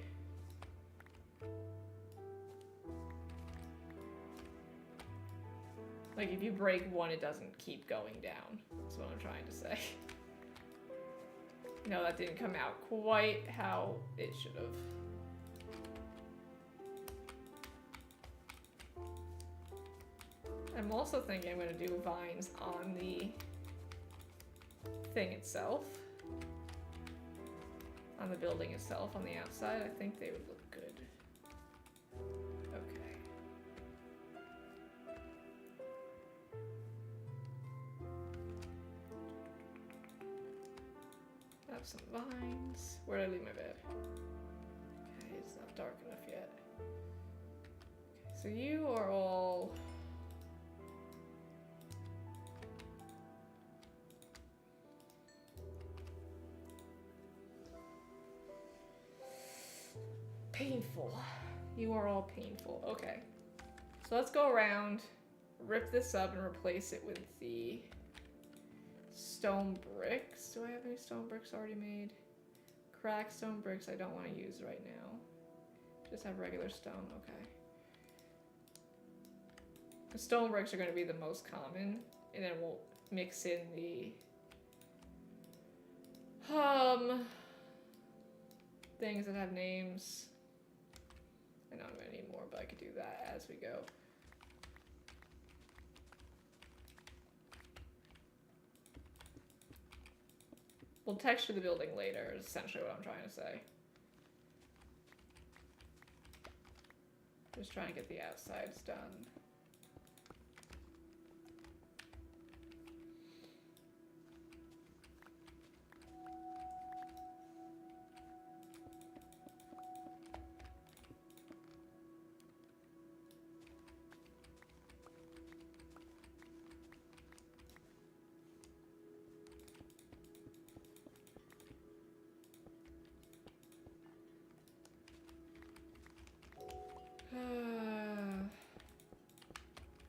Speaker 1: Like if you break one, it doesn't keep going down. That's what I'm trying to say. No, that didn't come out quite how it should have. I'm also thinking I'm going to do vines on the thing itself. On the building itself, on the outside. I think they would look good. Okay. Have some vines. Where did I leave my bed? Okay, it's not dark enough yet. so you are all... painful. You are all painful. Okay. So let's go around, rip this up, and replace it with the stone bricks. Do I have any stone bricks already made? Cracked stone bricks I don't want to use right now. Just have regular stone. Okay. The stone bricks are going to be the most common, and then we'll mix in the things that have names. I know I'm going to need more, but I could do that as we go. We'll texture the building later, is essentially what I'm trying to say. Just trying to get the outsides done.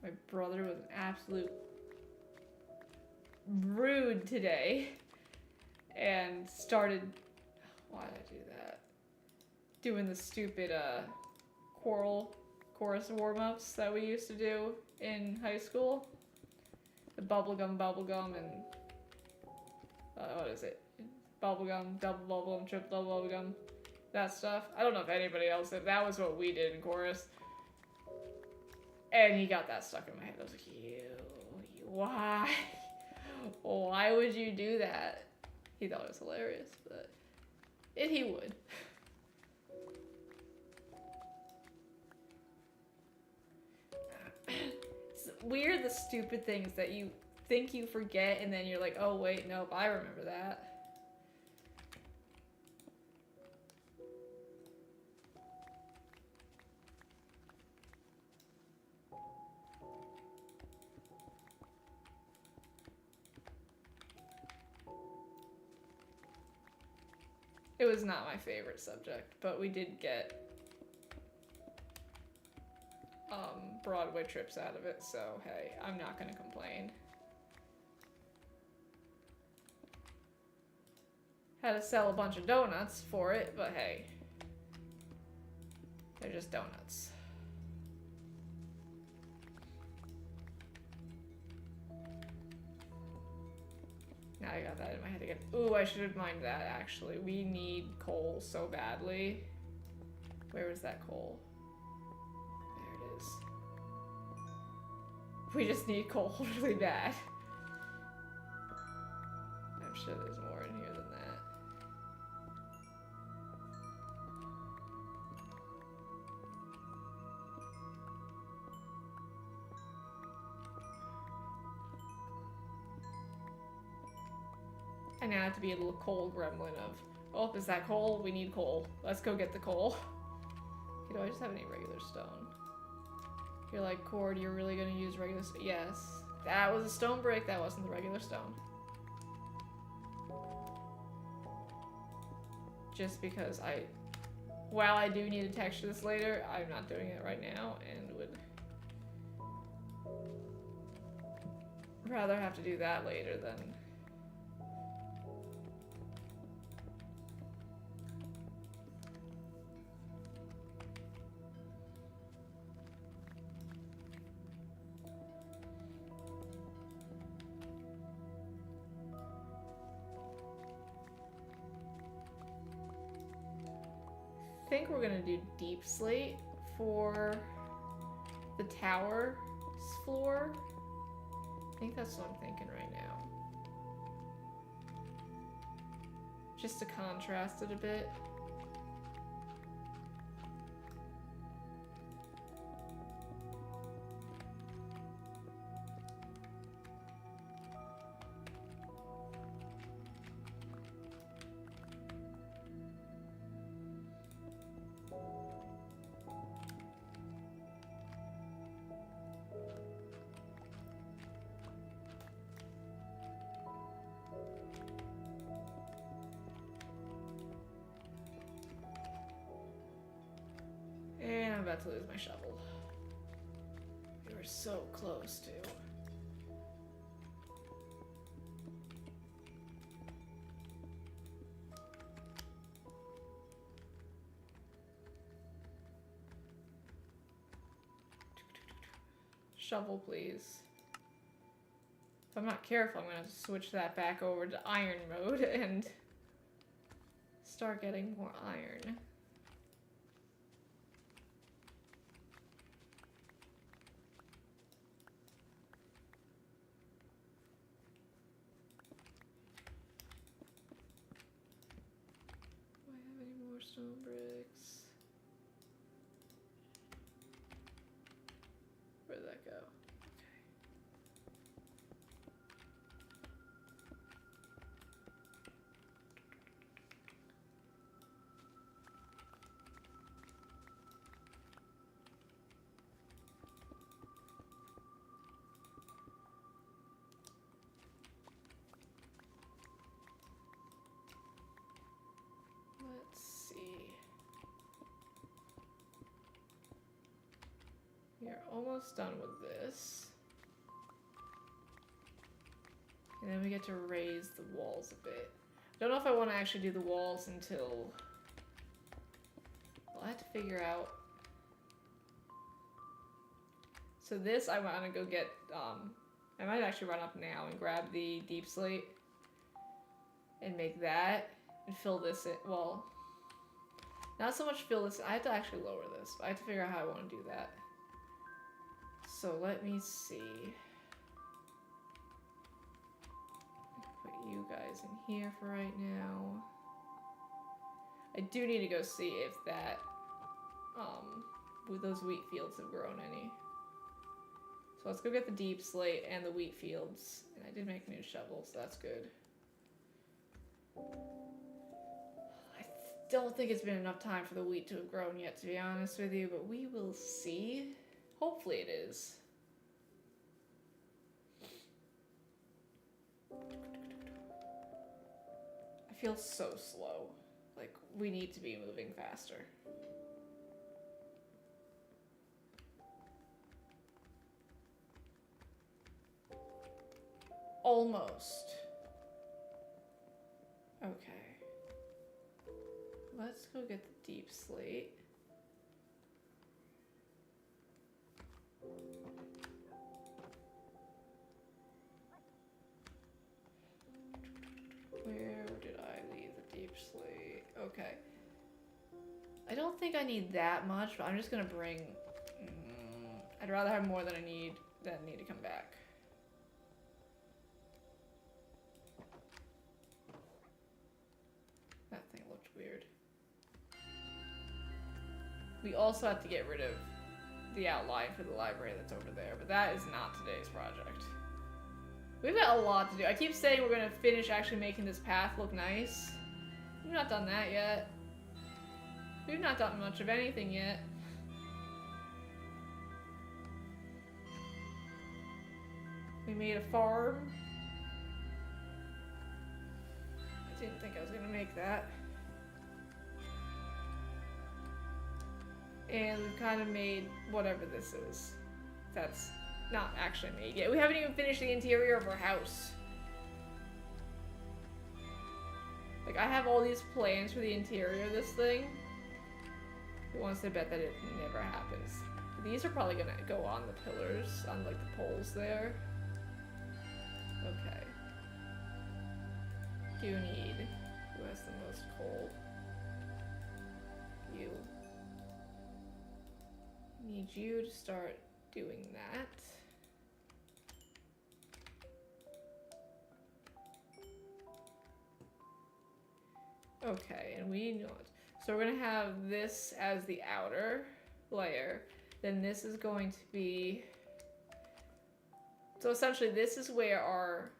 Speaker 1: My brother was an absolute rude today and started, why did I do that? Doing the stupid chorus warm-ups that we used to do in high school. The bubblegum, and what is it? Bubblegum, double bubblegum, triple double bubblegum. That stuff. I don't know if anybody else did. That was what we did in chorus. And he got that stuck in my head. I was like, why? Why would you do that? He thought it was hilarious, but he would. It's weird, the stupid things that you think you forget, and then you're like, oh wait, nope, I remember that. It was not my favorite subject, but we did get Broadway trips out of it, so hey, I'm not gonna complain. Had to sell a bunch of donuts for it, but hey, they're just donuts. Now I got that in my head again. Ooh, I should have mined that, actually. We need coal so badly. Where was that coal? There it is. We just need coal really bad. I'm sure there's more in here than that. I now have to be a little coal gremlin of, oh, is that coal? We need coal. Let's go get the coal. Okay, do I just have any regular stone? You're like, Cord, you're really gonna use regular stone? Yes. That was a stone brick, that wasn't the regular stone. Just because while I do need to texture this later, I'm not doing it right now and would rather have to do that later than... I think we're gonna do deep slate for the tower's floor. I think that's what I'm thinking right now. Just to contrast it a bit. about to lose my shovel. We were so close to. Shovel, please. If I'm not careful, I'm gonna switch that back over to iron mode and start getting more iron. Do I have any more stone bricks? Where'd that go? Let's see. We are almost done with this. And then we get to raise the walls a bit. I don't know if I want to actually do the walls until... I'll have to figure out. So this, I want to go get, I might actually run up now and grab the deep slate and make that and fill this in. Well, not so much fill this. I have to actually lower this. I have to figure out how I want to do that. So let me see. Put you guys in here for right now. I do need to go see if that, those wheat fields have grown any. So let's go get the deep slate and the wheat fields. And I did make new shovels, so that's good. I don't think it's been enough time for the wheat to have grown yet, to be honest with you, but we will see. Hopefully it is. I feel so slow. Like, we need to be moving faster. Almost. Okay. Let's go get the deep slate. Where did I leave the deep slate? Okay. I don't think I need that much, but I'm just gonna bring... I'd rather have more than I need to come back. That thing looked weird. We also have to get rid of the outline for the library that's over there, but that is not today's project. We've got a lot to do. I keep saying we're gonna finish actually making this path look nice. We've not done that yet. We've not done much of anything yet. We made a farm. I didn't think I was gonna make that. And we've kind of made whatever this is. That's not actually made yet. We haven't even finished the interior of our house. Like, I have all these plans for the interior of this thing. Who wants to bet that it never happens? These are probably gonna go on the pillars, on like the poles there. Okay. Do need... Who has the most coal? You. Need you to start doing that. Okay, and we know it. So we're gonna have this as the outer layer. Then this is going to be... So essentially this is where our...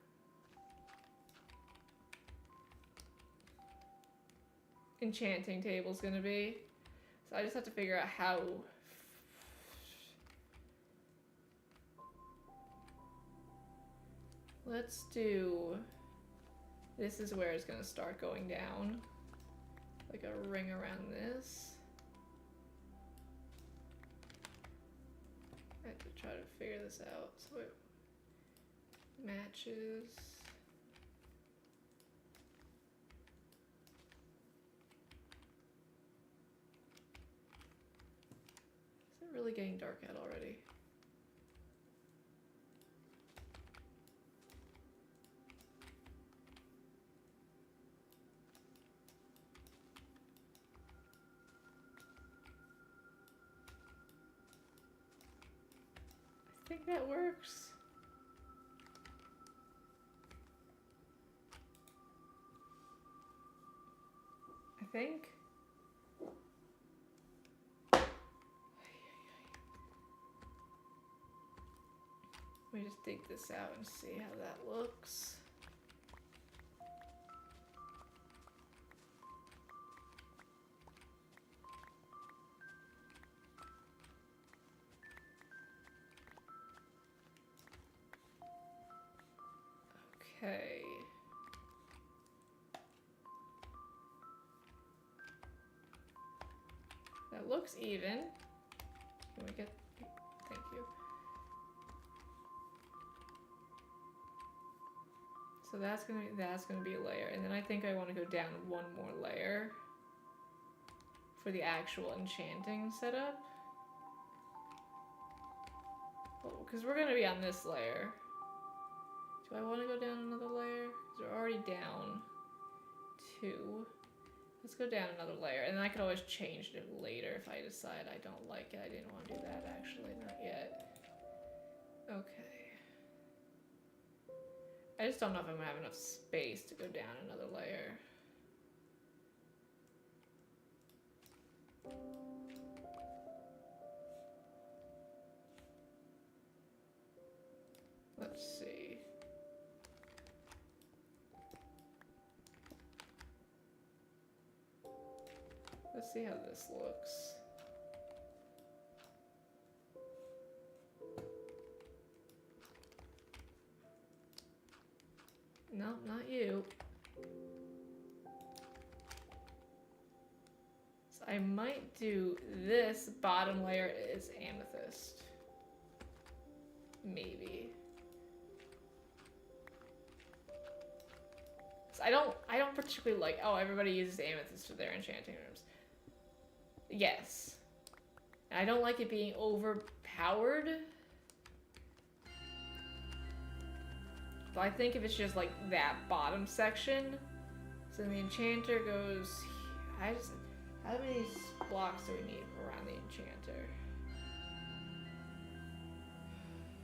Speaker 1: enchanting table is gonna be. So I just have to figure out how... Let's do... This is where it's gonna start going down. Like a ring around this. try to figure this out. So it matches. Is it really getting dark out already? I think that works. I think. Let me just dig this out and see how that looks. Okay. That looks even. Can we get, thank you. So that's gonna be a layer, and then I think I want to go down one more layer for the actual enchanting setup. Because we're gonna be on this layer. Do I want to go down another layer? Because we're already down 2. Let's go down another layer, and then I could always change it later if I decide I don't like it. I didn't want to do that, actually. Not yet. Okay. I just don't know if I'm going to have enough space to go down another layer. Let's see. Let's see how this looks. No, not you. So I might do this bottom layer is amethyst. Maybe. So I don't particularly like, oh, everybody uses amethyst for their enchanting rooms. Yes. And I don't like it being overpowered. But I think if it's just like that bottom section, so then the enchanter goes, how many blocks do we need around the enchanter?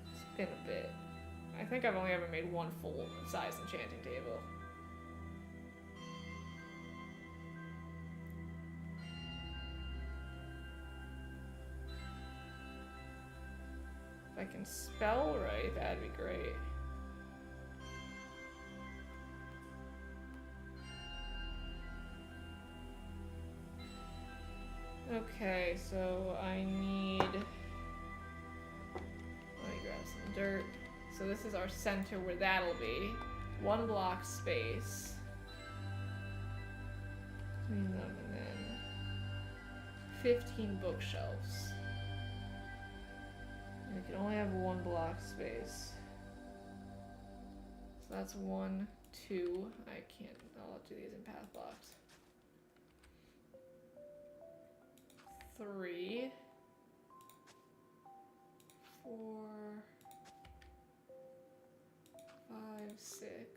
Speaker 1: It's been a bit. I think I've only ever made one full size enchanting table. If I can spell right, that'd be great. Okay, so I need, let me grab some dirt. So this is our center where that'll be. 1 block space between them, and then 15 bookshelves. And we can only have 1 block space. So that's 1, 2. I can't, I'll do these in path blocks. 3, 4, 5, 6, 7,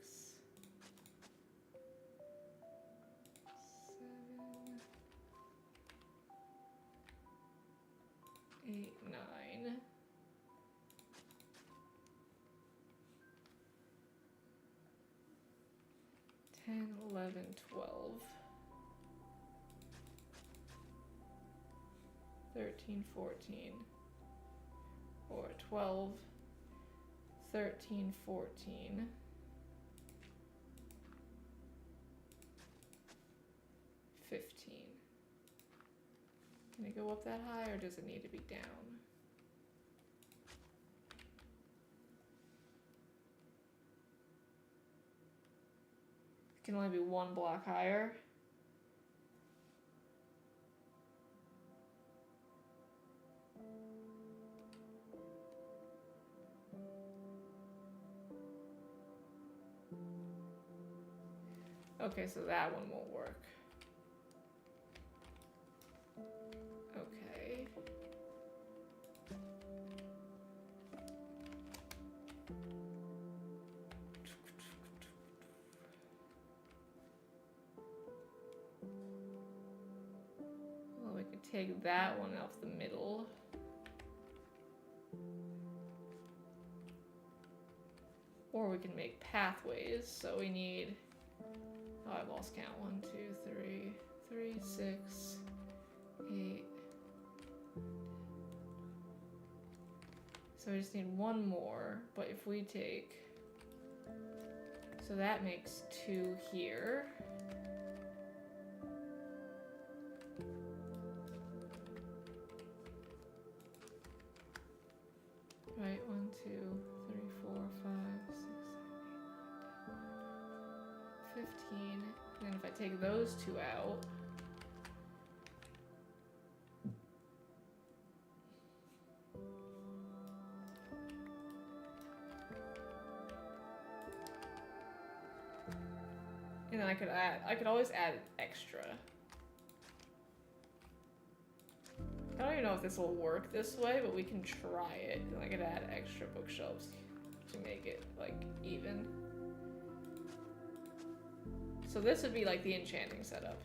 Speaker 1: 8, 9. 10, 11, 12. 13, 14, or 12, 13, 14, 15. Can it go up that high, or does it need to be down? It can only be 1 block higher. Okay, so that one won't work. Okay. Well, we could take that one off the middle. Or we can make pathways, so we need... Oh, I lost count. 1, 2, 3, 3, 6, 8. So we just need one more, but if we take... So that makes 2 here. Right, 1, 2, 3, 4, 5, 6, 7, 8, 9, 10, 15. And then if I take those 2 out, and then I could always add extra. I don't even know if this will work this way, but we can try it. And I could add extra bookshelves to make it like even. So this would be like the enchanting setup.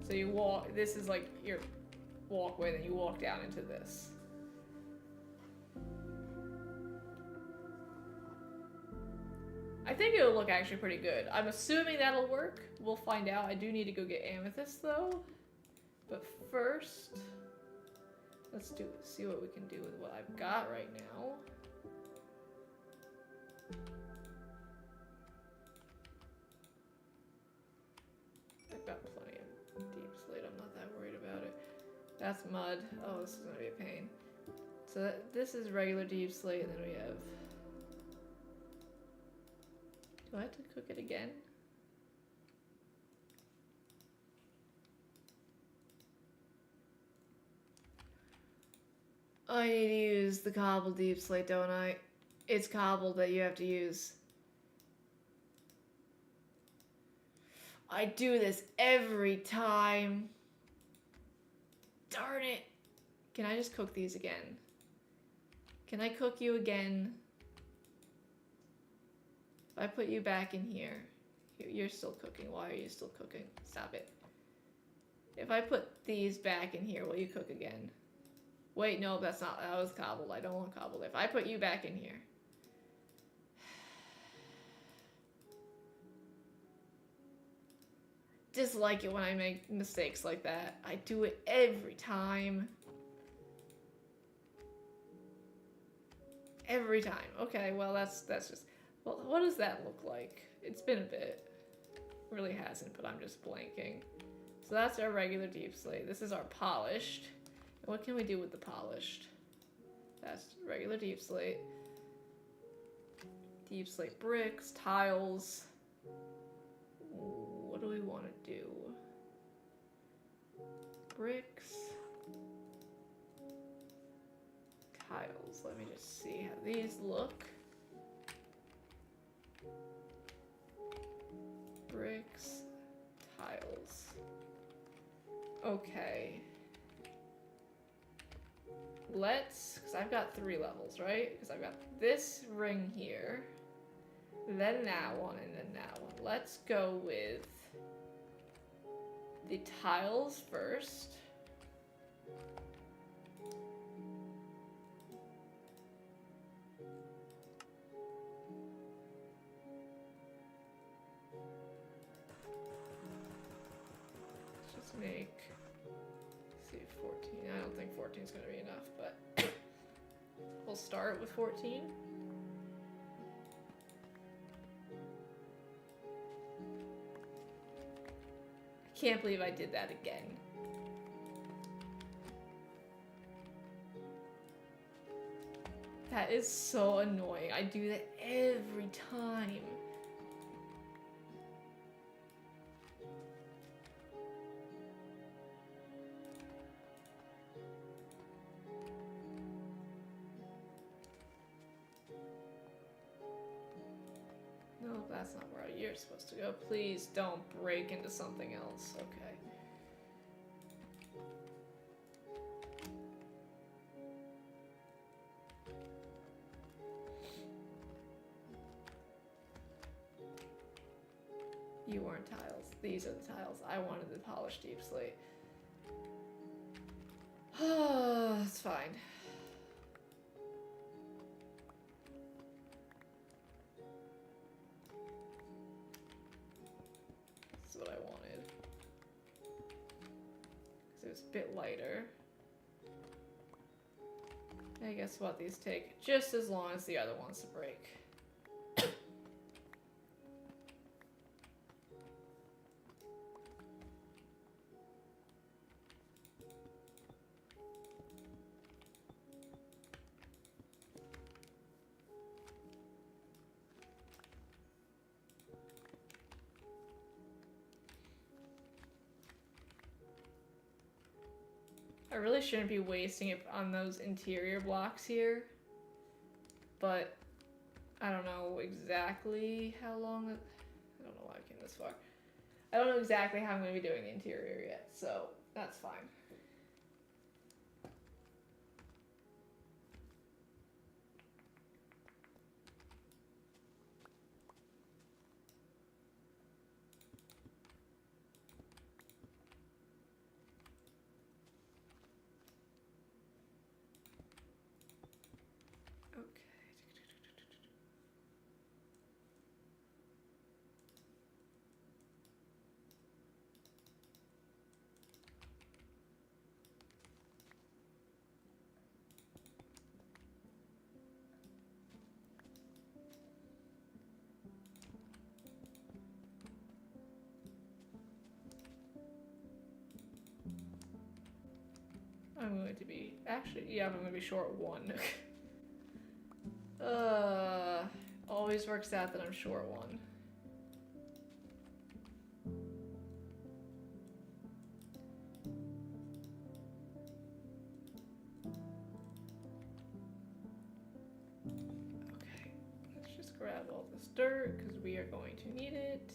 Speaker 1: So you walk, this is like your walkway, then you walk down into this. I think it'll look actually pretty good. I'm assuming that'll work. We'll find out. I do need to go get amethyst though. But first, let's see what we can do with what I've got right now. I've got plenty of deep slate. I'm not that worried about it. That's mud. Oh, this is gonna be a pain. So this is regular deep slate, and then we have... Do I have to cook it again? I need to use the cobbled deep slate, don't I? It's cobbled that you have to use. I do this every time. Darn it. Can I just cook these again? Can I cook you again? If I put you back in here, you're still cooking. Why are you still cooking? Stop it. If I put these back in here, will you cook again? Wait, no, that's not, that was cobbled. I don't want cobbled. If I put you back in here. Dislike it when I make mistakes like that. I do it every time. Every time. Okay, well that's just, well, what does that look like? It's been a bit. It really hasn't, but I'm just blanking. So that's our regular deep slate. This is our polished. What can we do with the polished? That's regular deep slate. Deep slate bricks, tiles. What do we want to do? Bricks. Tiles. Let me just see how these look. Bricks. Tiles. Okay. Let's, because I've got 3 levels, right? Because I've got this ring here, then that one, and then that one. Let's go with the tiles first. Let's just make... see, 14. I don't think 14 is going to be enough, but we'll start with 14. I can't believe I did that again. That is so annoying. I do that every time. No, that's not where you're supposed to go. Please don't break into something else. Okay. You weren't tiles. These are the tiles. I wanted the polished deep slate. It's fine. This is what I wanted. Because it was a bit lighter. And guess what? These take just as long as the other ones to break. I really shouldn't be wasting it on those interior blocks here, but I don't know exactly how long. I don't know why I came this far. I don't know exactly how I'm going to be doing the interior yet, so that's fine. I'm going to be, actually, yeah, I'm going to be short one. Always works out that I'm short one. Okay, let's just grab all this dirt because we are going to need it.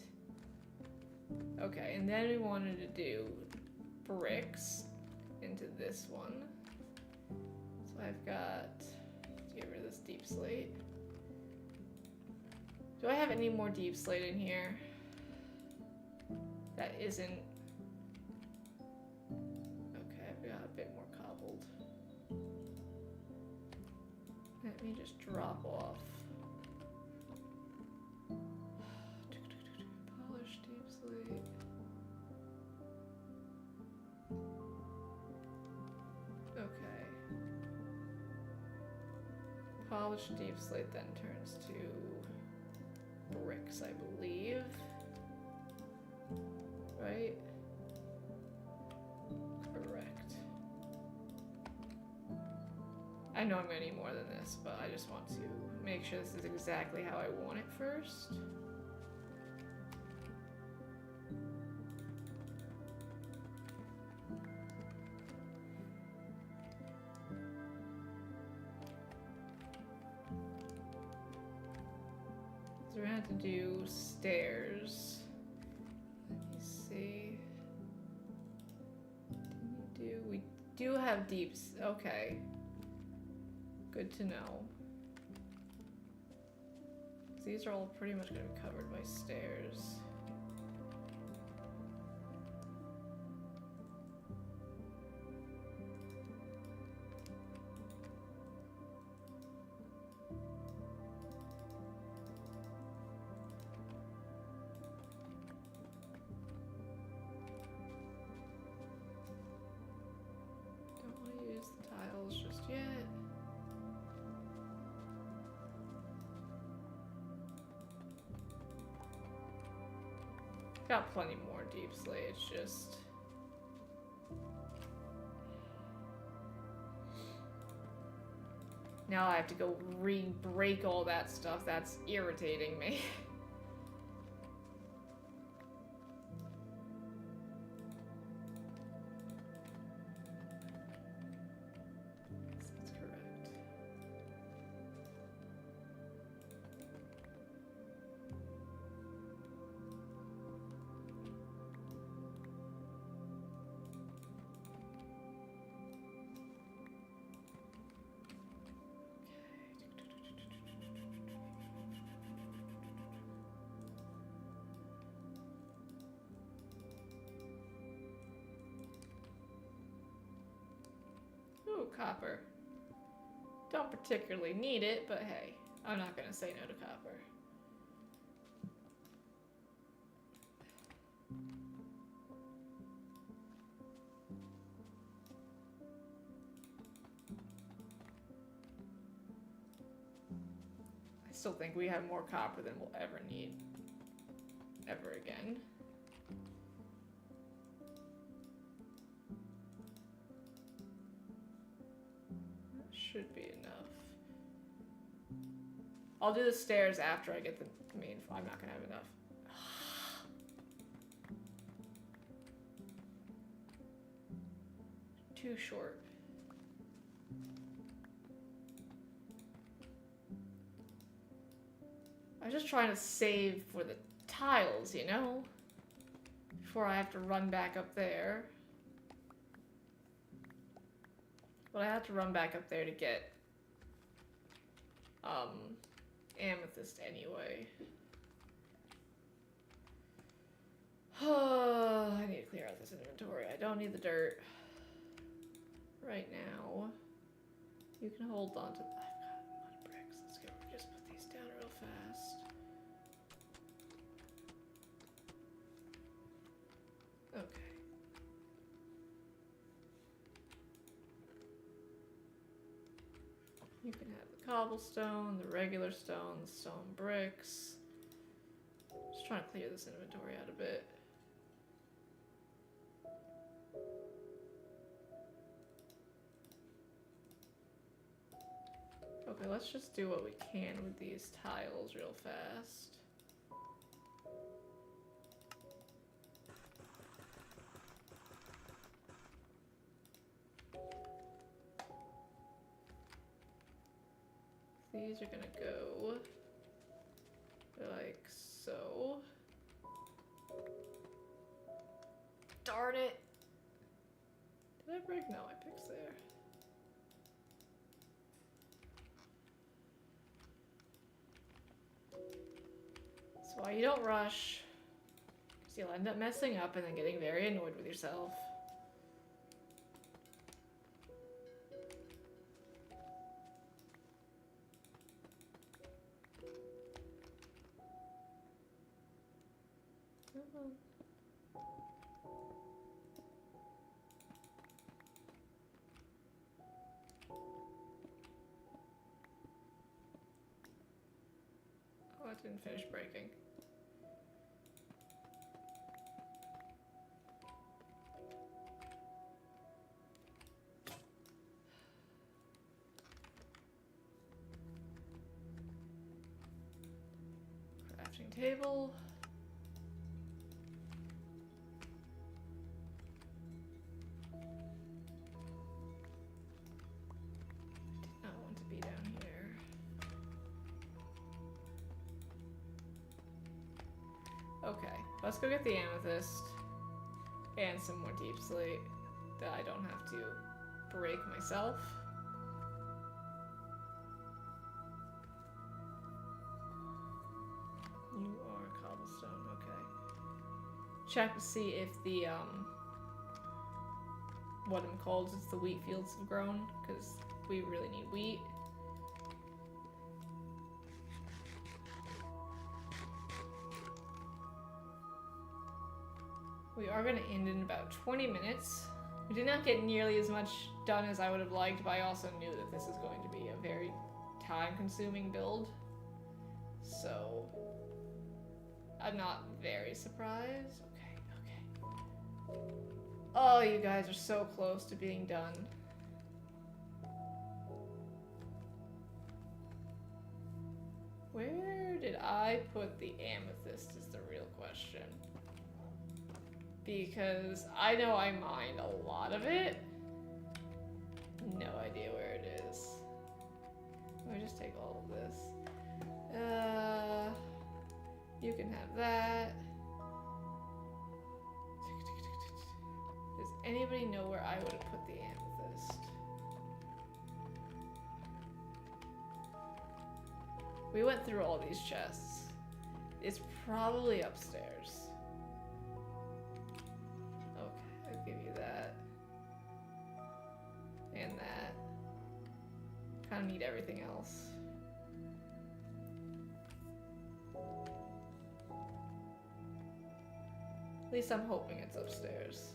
Speaker 1: Okay, and then we wanted to do bricks into this one. So I've got, let's get rid of this deep slate. Do I have any more deep slate in here that isn't? Okay, I've got a bit more cobbled. Let me just drop off. Polished deep slate. Okay. Polished deep slate then turns to bricks, I believe. Right? Correct. I know I'm gonna need more than this, but I just want to make sure this is exactly how I want it first. So we're gonna have to do stairs. Let me see. We do have deeps. Okay. Good to know. These are all pretty much gonna be covered by stairs. Just yet. Got plenty more deep slate, it's just now I have to go re-break all that stuff. That's irritating me. Oh, copper. Don't particularly need it, but hey, I'm not gonna say no to copper. I still think we have more copper than we'll ever need. Ever again. That should be enough. I'll do the stairs after I get the main. I'm not gonna have enough. Too short. I was just trying to save for the tiles, you know? Before I have to run back up there. But I have to run back up there to get amethyst anyway. I need to clear out this inventory. I don't need the dirt right now. You can hold on to. I've got mud bricks. Let's go. Just put these down real fast. Okay. You can have the cobblestone, the regular stone, the stone bricks. Just trying to clear this inventory out a bit. Okay, let's just do what we can with these tiles real fast. These are gonna go like so. Darn it! Did I break? No, I picked there. That's why you don't rush. Because you'll end up messing up and then getting very annoyed with yourself. Oh, it didn't finish breaking. Crafting table. Did not want to be down here. Okay, let's go get the amethyst and some more deep slate that I don't have to break myself. You are cobblestone, okay. Check to see if the, what I'm called is the wheat fields have grown, because we really need wheat. We are going to end in about 20 minutes. We did not get nearly as much done as I would have liked, but I also knew that this is going to be a very time-consuming build. So, I'm not very surprised. Okay. Oh, you guys are so close to being done. Where did I put the amethyst is the real question. Because I know I mined a lot of it. No idea where it is. Let me just take all of this. You can have that. Does anybody know where I would have put the amethyst? We went through all these chests. It's probably upstairs. Okay, I'll give you that. And that. Kind of need everything else. At least I'm hoping it's upstairs.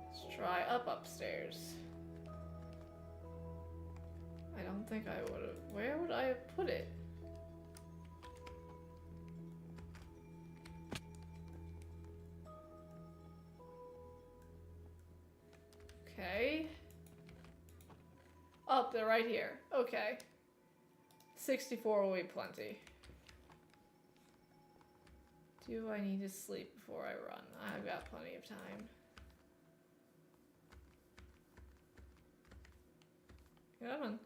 Speaker 1: Let's try upstairs. I don't think I would have. Where would I have put it? Okay. Oh, they're right here. Okay. 64 will be plenty. Do I need to sleep before I run? I've got plenty of time. Come on.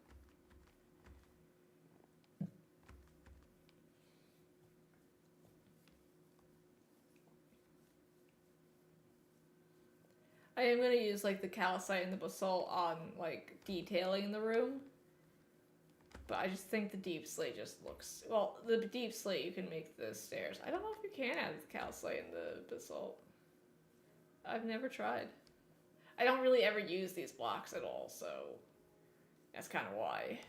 Speaker 1: I am gonna use like the calcite and the basalt on like detailing the room. But I just think the deep slate just looks, well, the deep slate you can make the stairs. I don't know if you can add the calcite and the basalt. I've never tried. I don't really ever use these blocks at all, so that's kind of why.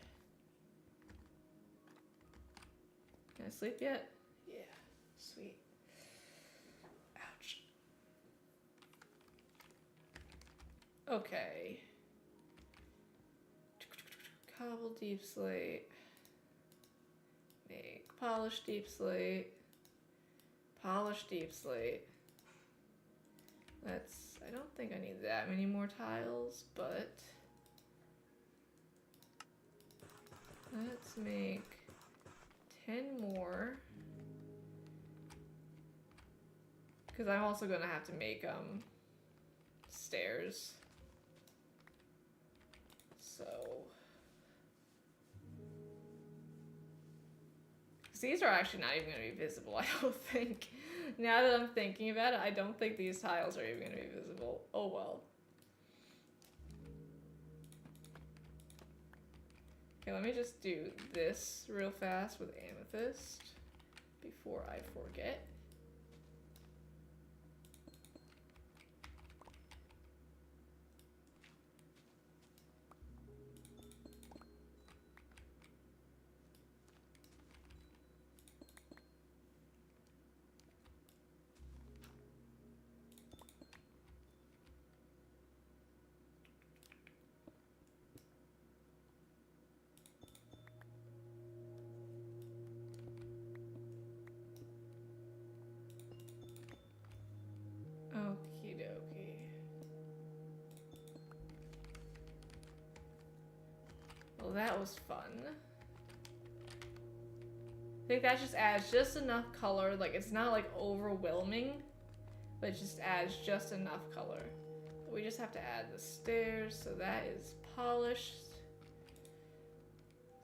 Speaker 1: Can I sleep yet? Yeah, sweet. Ouch. Okay. Cobble deep slate. Make polished deep slate. Polished deep slate. Let's, I don't think I need that many more tiles, but let's make 10 more. Because I'm also gonna have to make stairs. So these are actually not even going to be visible, I don't think. Now that I'm thinking about it, I don't think these tiles are even going to be visible. Oh well. Okay, let me just do this real fast with amethyst before I forget. Okie dokie. Well, that was fun. I think that just adds just enough color. Like, it's not like overwhelming, but it just adds just enough color. We just have to add the stairs, so that is polished.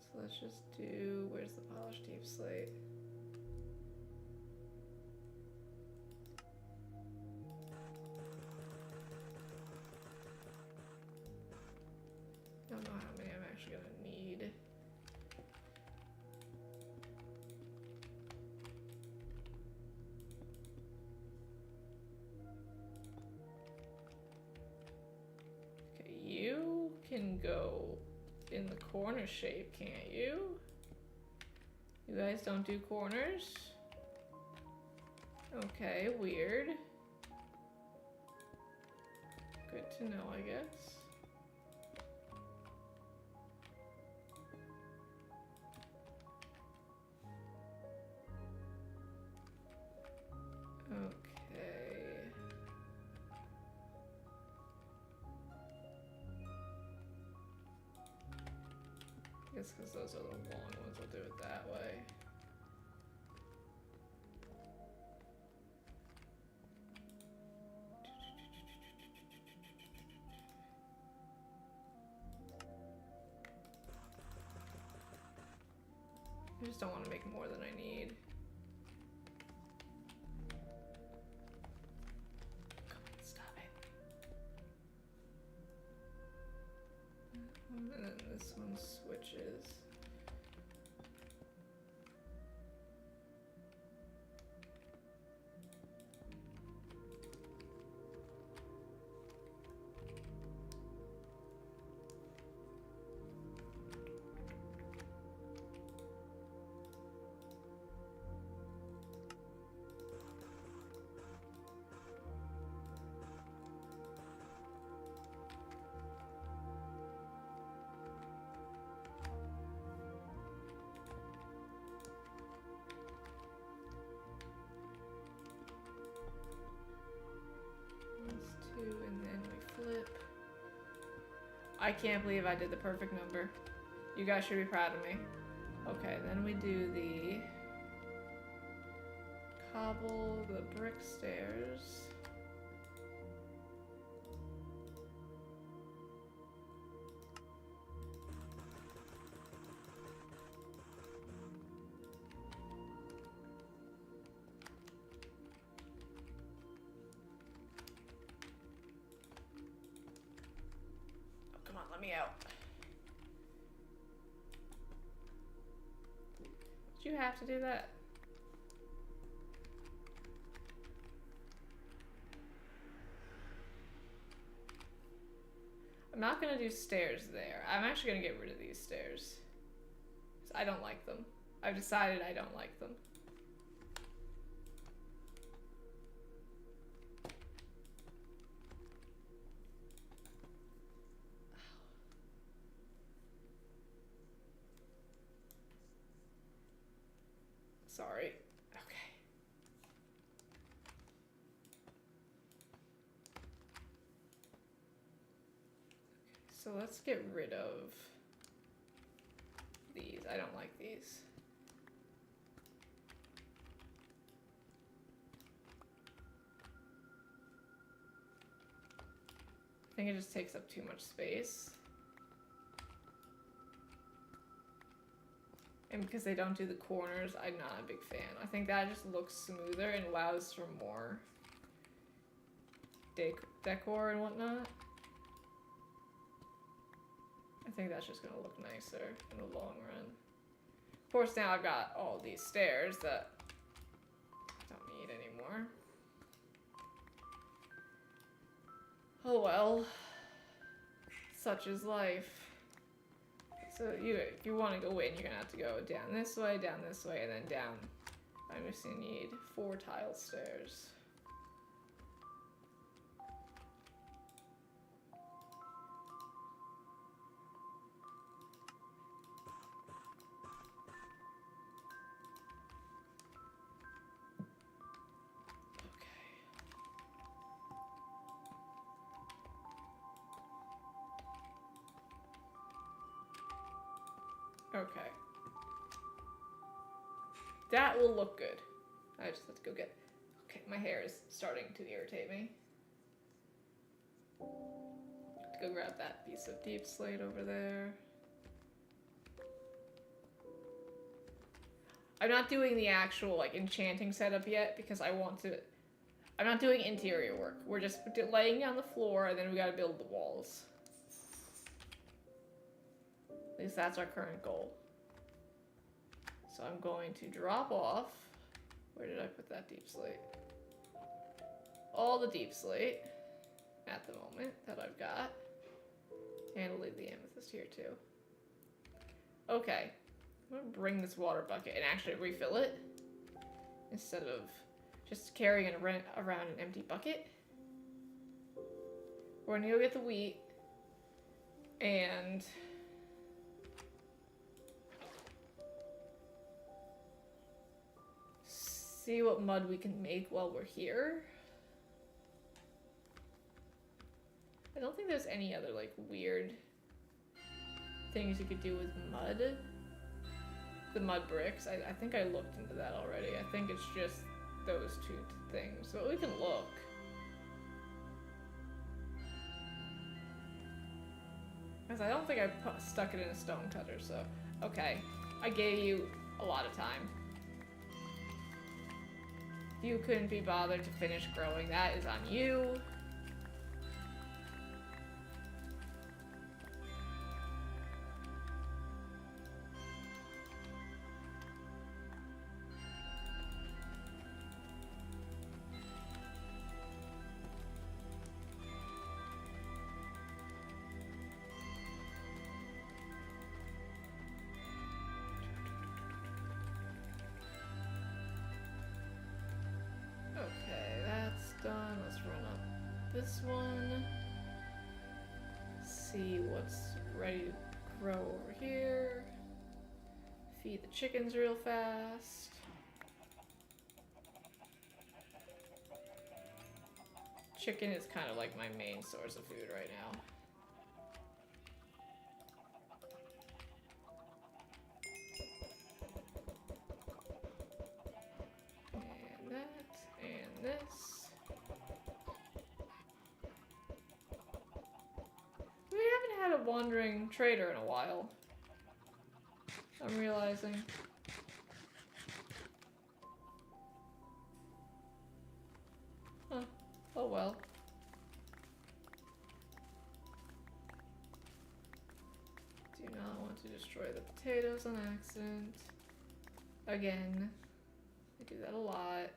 Speaker 1: So let's just do, where's the polished deep slate? I don't know how many I'm actually gonna need. Okay, you can go in the corner shape, can't you? You guys don't do corners? Okay, weird. Good to know, I guess. Okay. I guess because those are the long ones, we'll do it that way. I just don't want to make more than I need. Come on, stop it. And then this one switches. I can't believe I did the perfect number. You guys should be proud of me. Okay, then we do the cobble, the brick stairs. Oh, come on, let me out. Did you have to do that? I'm not gonna do stairs there. I'm actually gonna get rid of these stairs. 'Cause I don't like them. I've decided I don't like them. Sorry. Okay. So let's get rid of these. I don't like these. I think it just takes up too much space. And because they don't do the corners, I'm not a big fan. I think that just looks smoother and allows for more decor and whatnot. I think that's just gonna look nicer in the long run. Of course, now I've got all these stairs that I don't need anymore. Oh well. Such is life. So if you want to go in, you're gonna have to go down this way, and then down. I'm just gonna need 4 tile stairs. Okay. That will look good. I just have to go get... Okay, my hair is starting to irritate me. Have to go grab that piece of deep slate over there. I'm not doing the actual, like, enchanting setup yet because I want to... I'm not doing interior work. We're just laying down the floor and then we gotta build the walls. At least that's our current goal. So I'm going to drop off. Where did I put that deep slate? All the deep slate at the moment that I've got. And I'll leave the amethyst here too. Okay. I'm gonna bring this water bucket and actually refill it instead of just carrying it around an empty bucket. We're gonna go get the wheat and see what mud we can make while we're here. I don't think there's any other like weird things you could do with mud. The mud bricks. I think I looked into that already. I think it's just those 2 things. So we can look. Because I don't think I stuck it in a stone cutter, so... Okay. I gave you a lot of time. If you couldn't be bothered to finish growing, that is on you. Done. Let's run up this one. See what's ready to grow over here. Feed the chickens real fast. Chicken is kind of like my main source of food right now. had a wandering trader in a while. I'm realizing. Huh. Oh well. Do not want to destroy the potatoes on accident. Again. I do that a lot.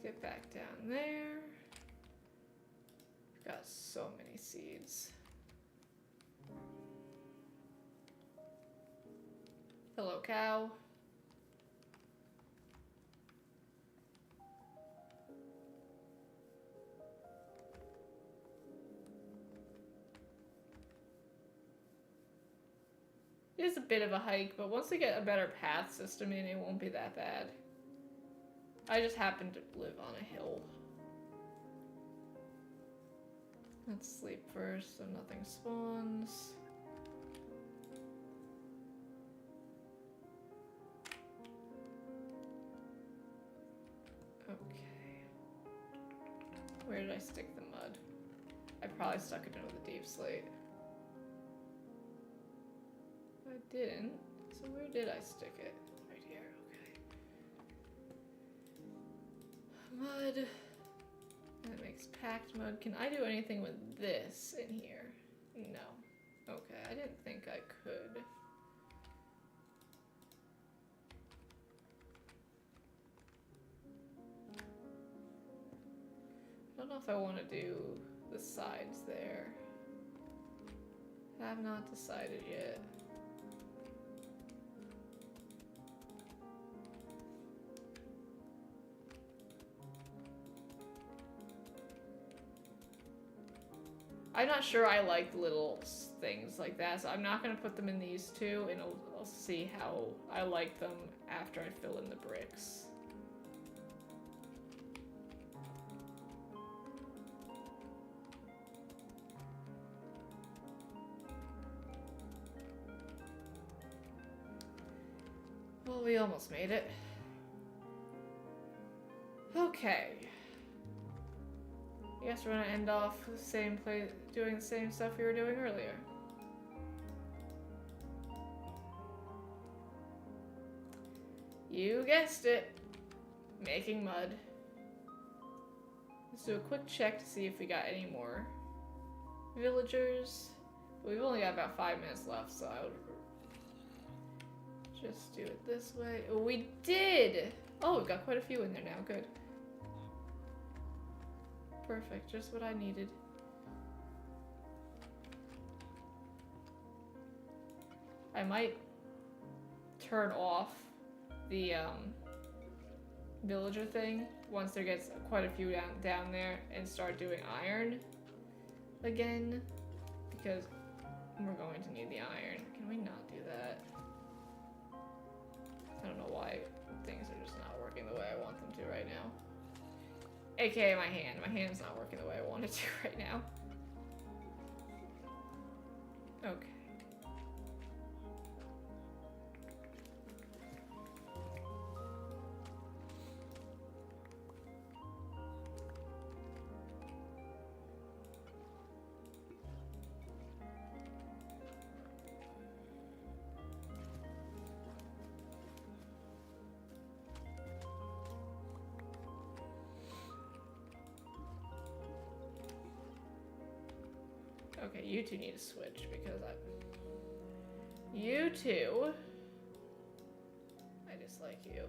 Speaker 1: Get back down there. We've got so many seeds. Hello, cow. It is a bit of a hike, but once we get a better path system in, it won't be that bad. I just happen to live on a hill. Let's sleep first so nothing spawns. Okay. Where did I stick the mud? I probably stuck it in with a deep slate. I didn't. So where did I stick it? Right here, okay. Mud. That makes packed mud. Can I do anything with this in here? No. Okay, I didn't think I could. I don't know if I want to do the sides there. I have not decided yet. I'm not sure I like little things like that, so I'm not going to put them in these two, and I'll see how I like them after I fill in the bricks. Well, we almost made it. Okay. I guess we're gonna end off the same place, doing the same stuff we were doing earlier. You guessed it. Making mud. Let's do a quick check to see if we got any more villagers. But we've only got about 5 minutes left, so I would just do it this way. We did! Oh, we've got quite a few in there now. Good. Perfect, just what I needed. I might turn off the villager thing once there gets quite a few down there and start doing iron again, because we're going to need the iron. Can we not do that? I don't know why things are just not working the way I want them to right now. AKA my hand. My hand's not working the way I want it to right now. Okay. Okay, you two need to switch because you two... I dislike you.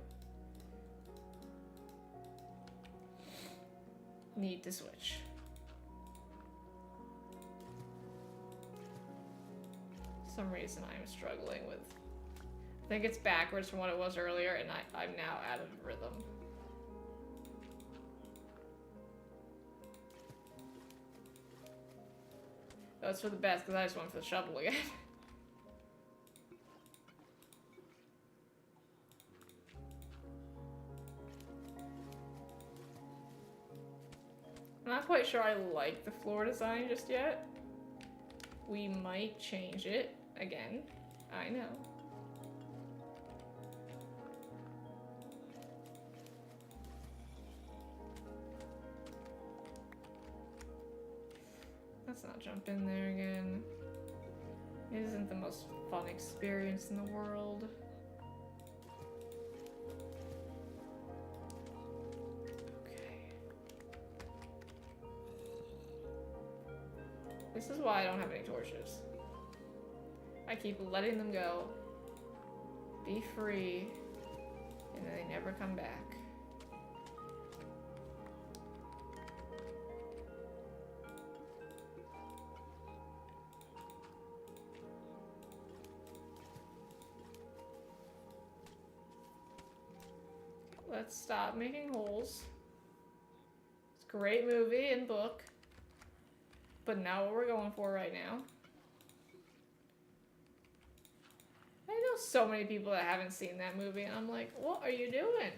Speaker 1: Need to switch. For some reason I'm struggling with... I think it's backwards from what it was earlier, and I'm now out of rhythm. That's for the best, because I just went for the shovel again. I'm not quite sure I like the floor design just yet. We might change it again. I know. Let's not jump in there again. It isn't the most fun experience in the world. Okay. This is why I don't have any torches. I keep letting them go, be free, and then they never come back. Let's stop making holes. It's a great movie and book, but not what we're going for right now. I know so many people that haven't seen that movie, and I'm like, what are you doing?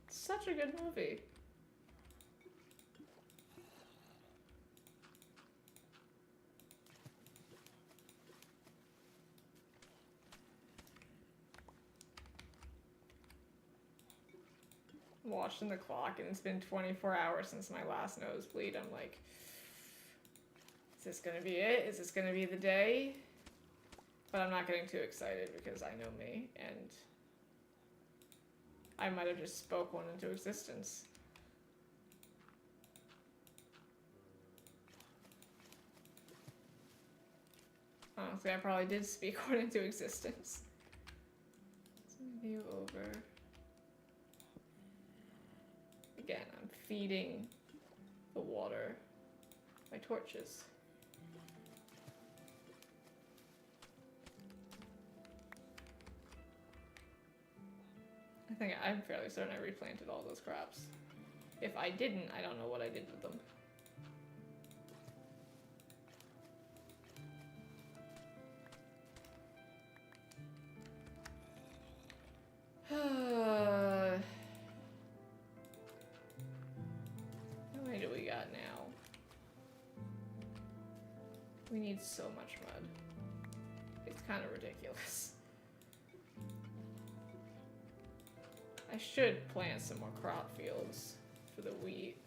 Speaker 1: It's such a good movie. I'm watching the clock, and it's been 24 hours since my last nosebleed. I'm like, is this gonna be it? Is this gonna be the day? But I'm not getting too excited because I know me, and I might have just spoke one into existence. Honestly, I probably did speak one into existence. Let's move you over. Again, I'm feeding the water my torches. I think I'm fairly certain I replanted all those crops. If I didn't, I don't know what I did with them. How many do we got now? We need so much mud. It's kind of ridiculous. I should plant some more crop fields for the wheat.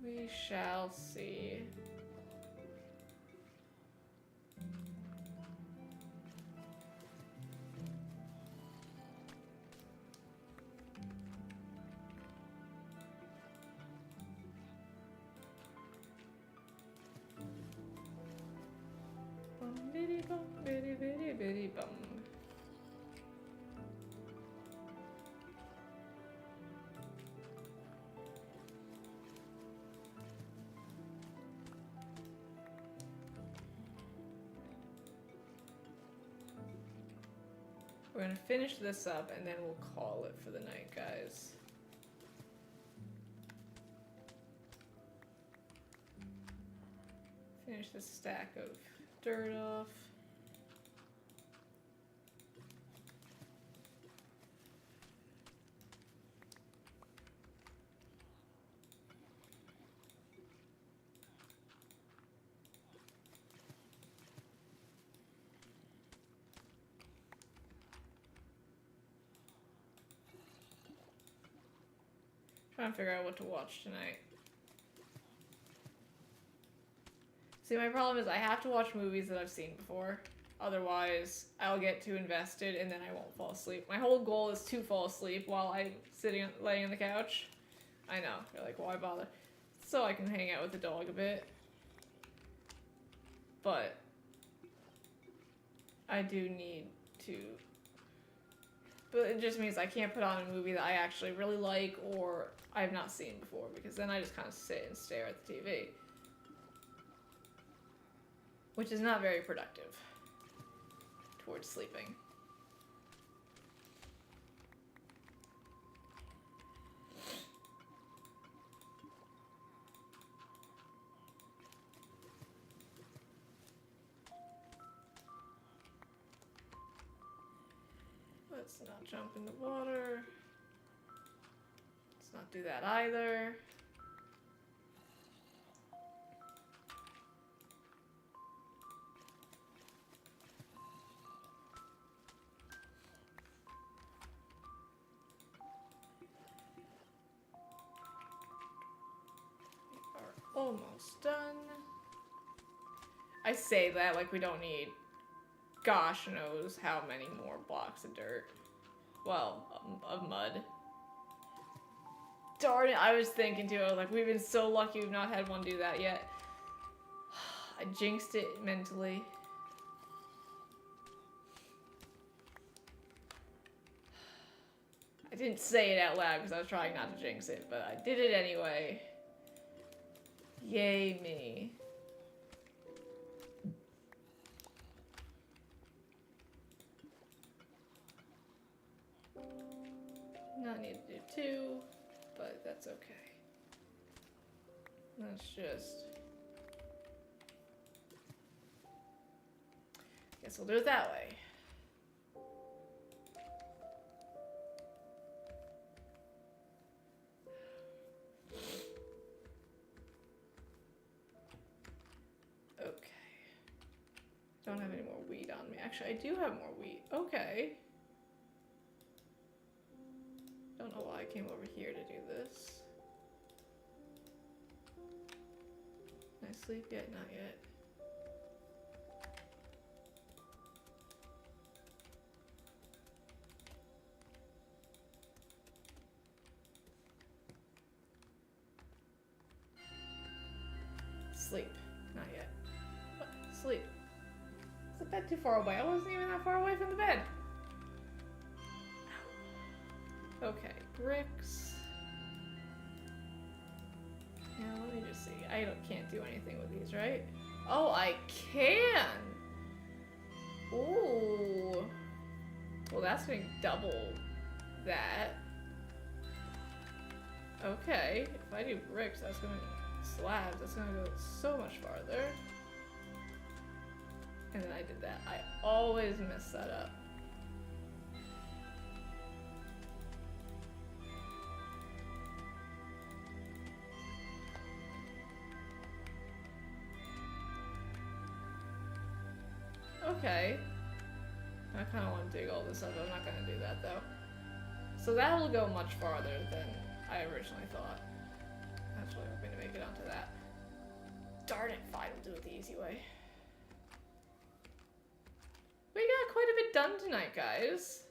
Speaker 1: We shall see. Bum biddy bum biddy biddy biddy bum. We're gonna finish this up and then we'll call it for the night, guys. Finish this stack of dirt off. Trying to figure out what to watch tonight. See, my problem is I have to watch movies that I've seen before. Otherwise, I'll get too invested and then I won't fall asleep. My whole goal is to fall asleep while I'm laying on the couch. I know. You're like, why bother? So I can hang out with the dog a bit. But I do need to. But it just means I can't put on a movie that I actually really like or I have not seen before, because then I just kind of sit and stare at the TV. Which is not very productive towards sleeping. Let's not jump in the water. Let's not do that either. We are almost done. I say that like we don't need gosh knows how many more blocks of dirt. Well, of mud. Darn it, I was thinking too, I was like, we've been so lucky we've not had one do that yet. I jinxed it mentally. I didn't say it out loud because I was trying not to jinx it, but I did it anyway. Yay me. Not need to do two, but that's okay. Let's just... Guess we'll do it that way. Okay. Don't have any more wheat on me. Actually, I do have more wheat. Okay. Don't know why I came over here to do this. Can I sleep yet? Not yet. Sleep. Not yet. What? Sleep. Is the bed too far away? I wasn't even that far away from the bed. Okay, bricks. Now let me just see. I can't do anything with these, right? Oh, I can! Ooh. Well, that's gonna double that. Okay, if I do bricks, that's gonna... slabs, that's gonna go so much farther. And then I did that. I always mess that up. Okay. I kind of want to dig all this up. I'm not going to do that though. So that will go much farther than I originally thought. That's really hoping to make it onto that. Darn it, fine, we'll do it the easy way. We got quite a bit done tonight, guys.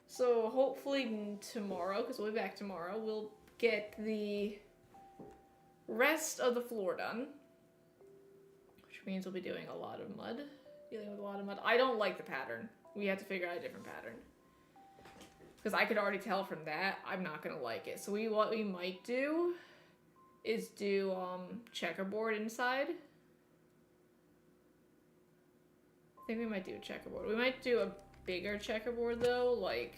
Speaker 1: So hopefully tomorrow, because we'll be back tomorrow, we'll get the rest of the floor done. Which means we'll be doing a lot of mud. Dealing with a lot of mud. I don't like the pattern. We have to figure out a different pattern. Because I could already tell from that, I'm not going to like it. So what we might do is do checkerboard inside. I think we might do a checkerboard. We might do a bigger checkerboard though, like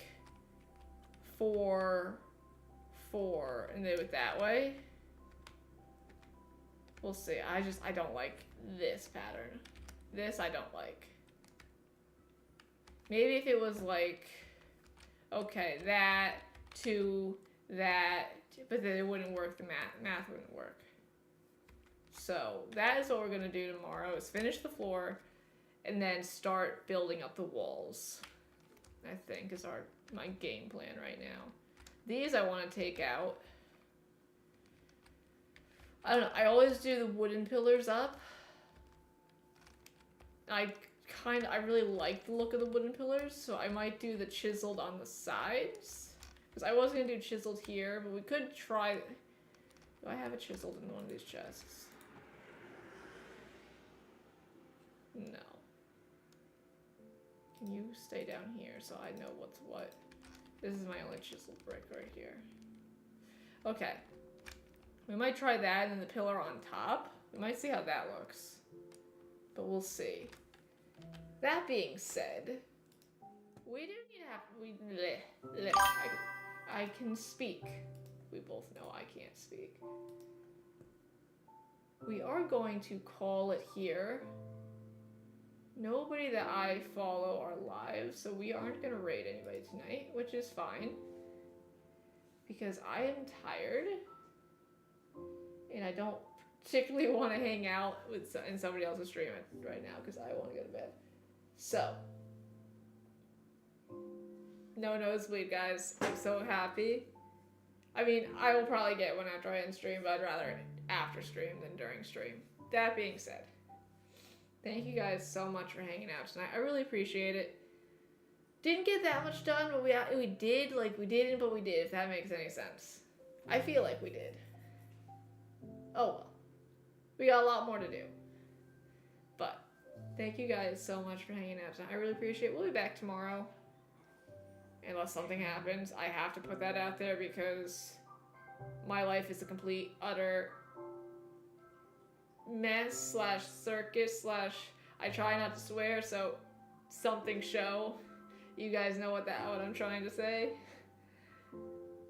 Speaker 1: 4, 4, and do it that way. We'll see. I don't like this pattern. This I don't like. Maybe if it was like, okay, that, 2, that, but then it wouldn't work, the math wouldn't work. So that is what we're gonna do tomorrow, is finish the floor and then start building up the walls. I think is my game plan right now. These I want to take out. I don't know, I always do the wooden pillars up. I really like the look of the wooden pillars, so I might do the chiseled on the sides. Because I was going to do chiseled here, but we could try... Do I have a chiseled in one of these chests? No. Can you stay down here so I know what's what? This is my only chiseled brick right here. Okay. We might try that and then the pillar on top. We might see how that looks. But we'll see. That being said, we do need to have... I can speak. We both know I can't speak. We are going to call it here. Nobody that I follow are live, so we aren't gonna raid anybody tonight, which is fine. Because I am tired. And I don't particularly want to hang out in somebody else's stream right now because I want to go to bed. So, no nosebleed, guys. I'm so happy. I mean, I will probably get one after I end stream, but I'd rather after stream than during stream. That being said, thank you guys so much for hanging out tonight. I really appreciate it. Didn't get that much done, but we did, like, we didn't, but we did, if that makes any sense. I feel like we did. Oh well. We got a lot more to do. But thank you guys so much for hanging out tonight. I really appreciate it. We'll be back tomorrow. Unless something happens. I have to put that out there because my life is a complete, utter mess / circus / I try not to swear, so something show. You guys know what I'm trying to say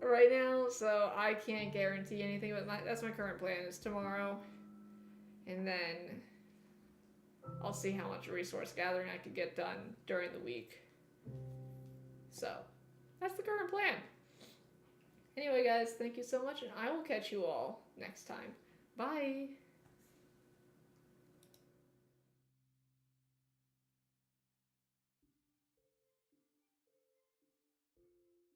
Speaker 1: right now, so I can't guarantee anything, but that's my current plan is tomorrow. And then I'll see how much resource gathering I could get done during the week. So, that's the current plan. Anyway, guys, thank you so much, and I will catch you all next time. Bye!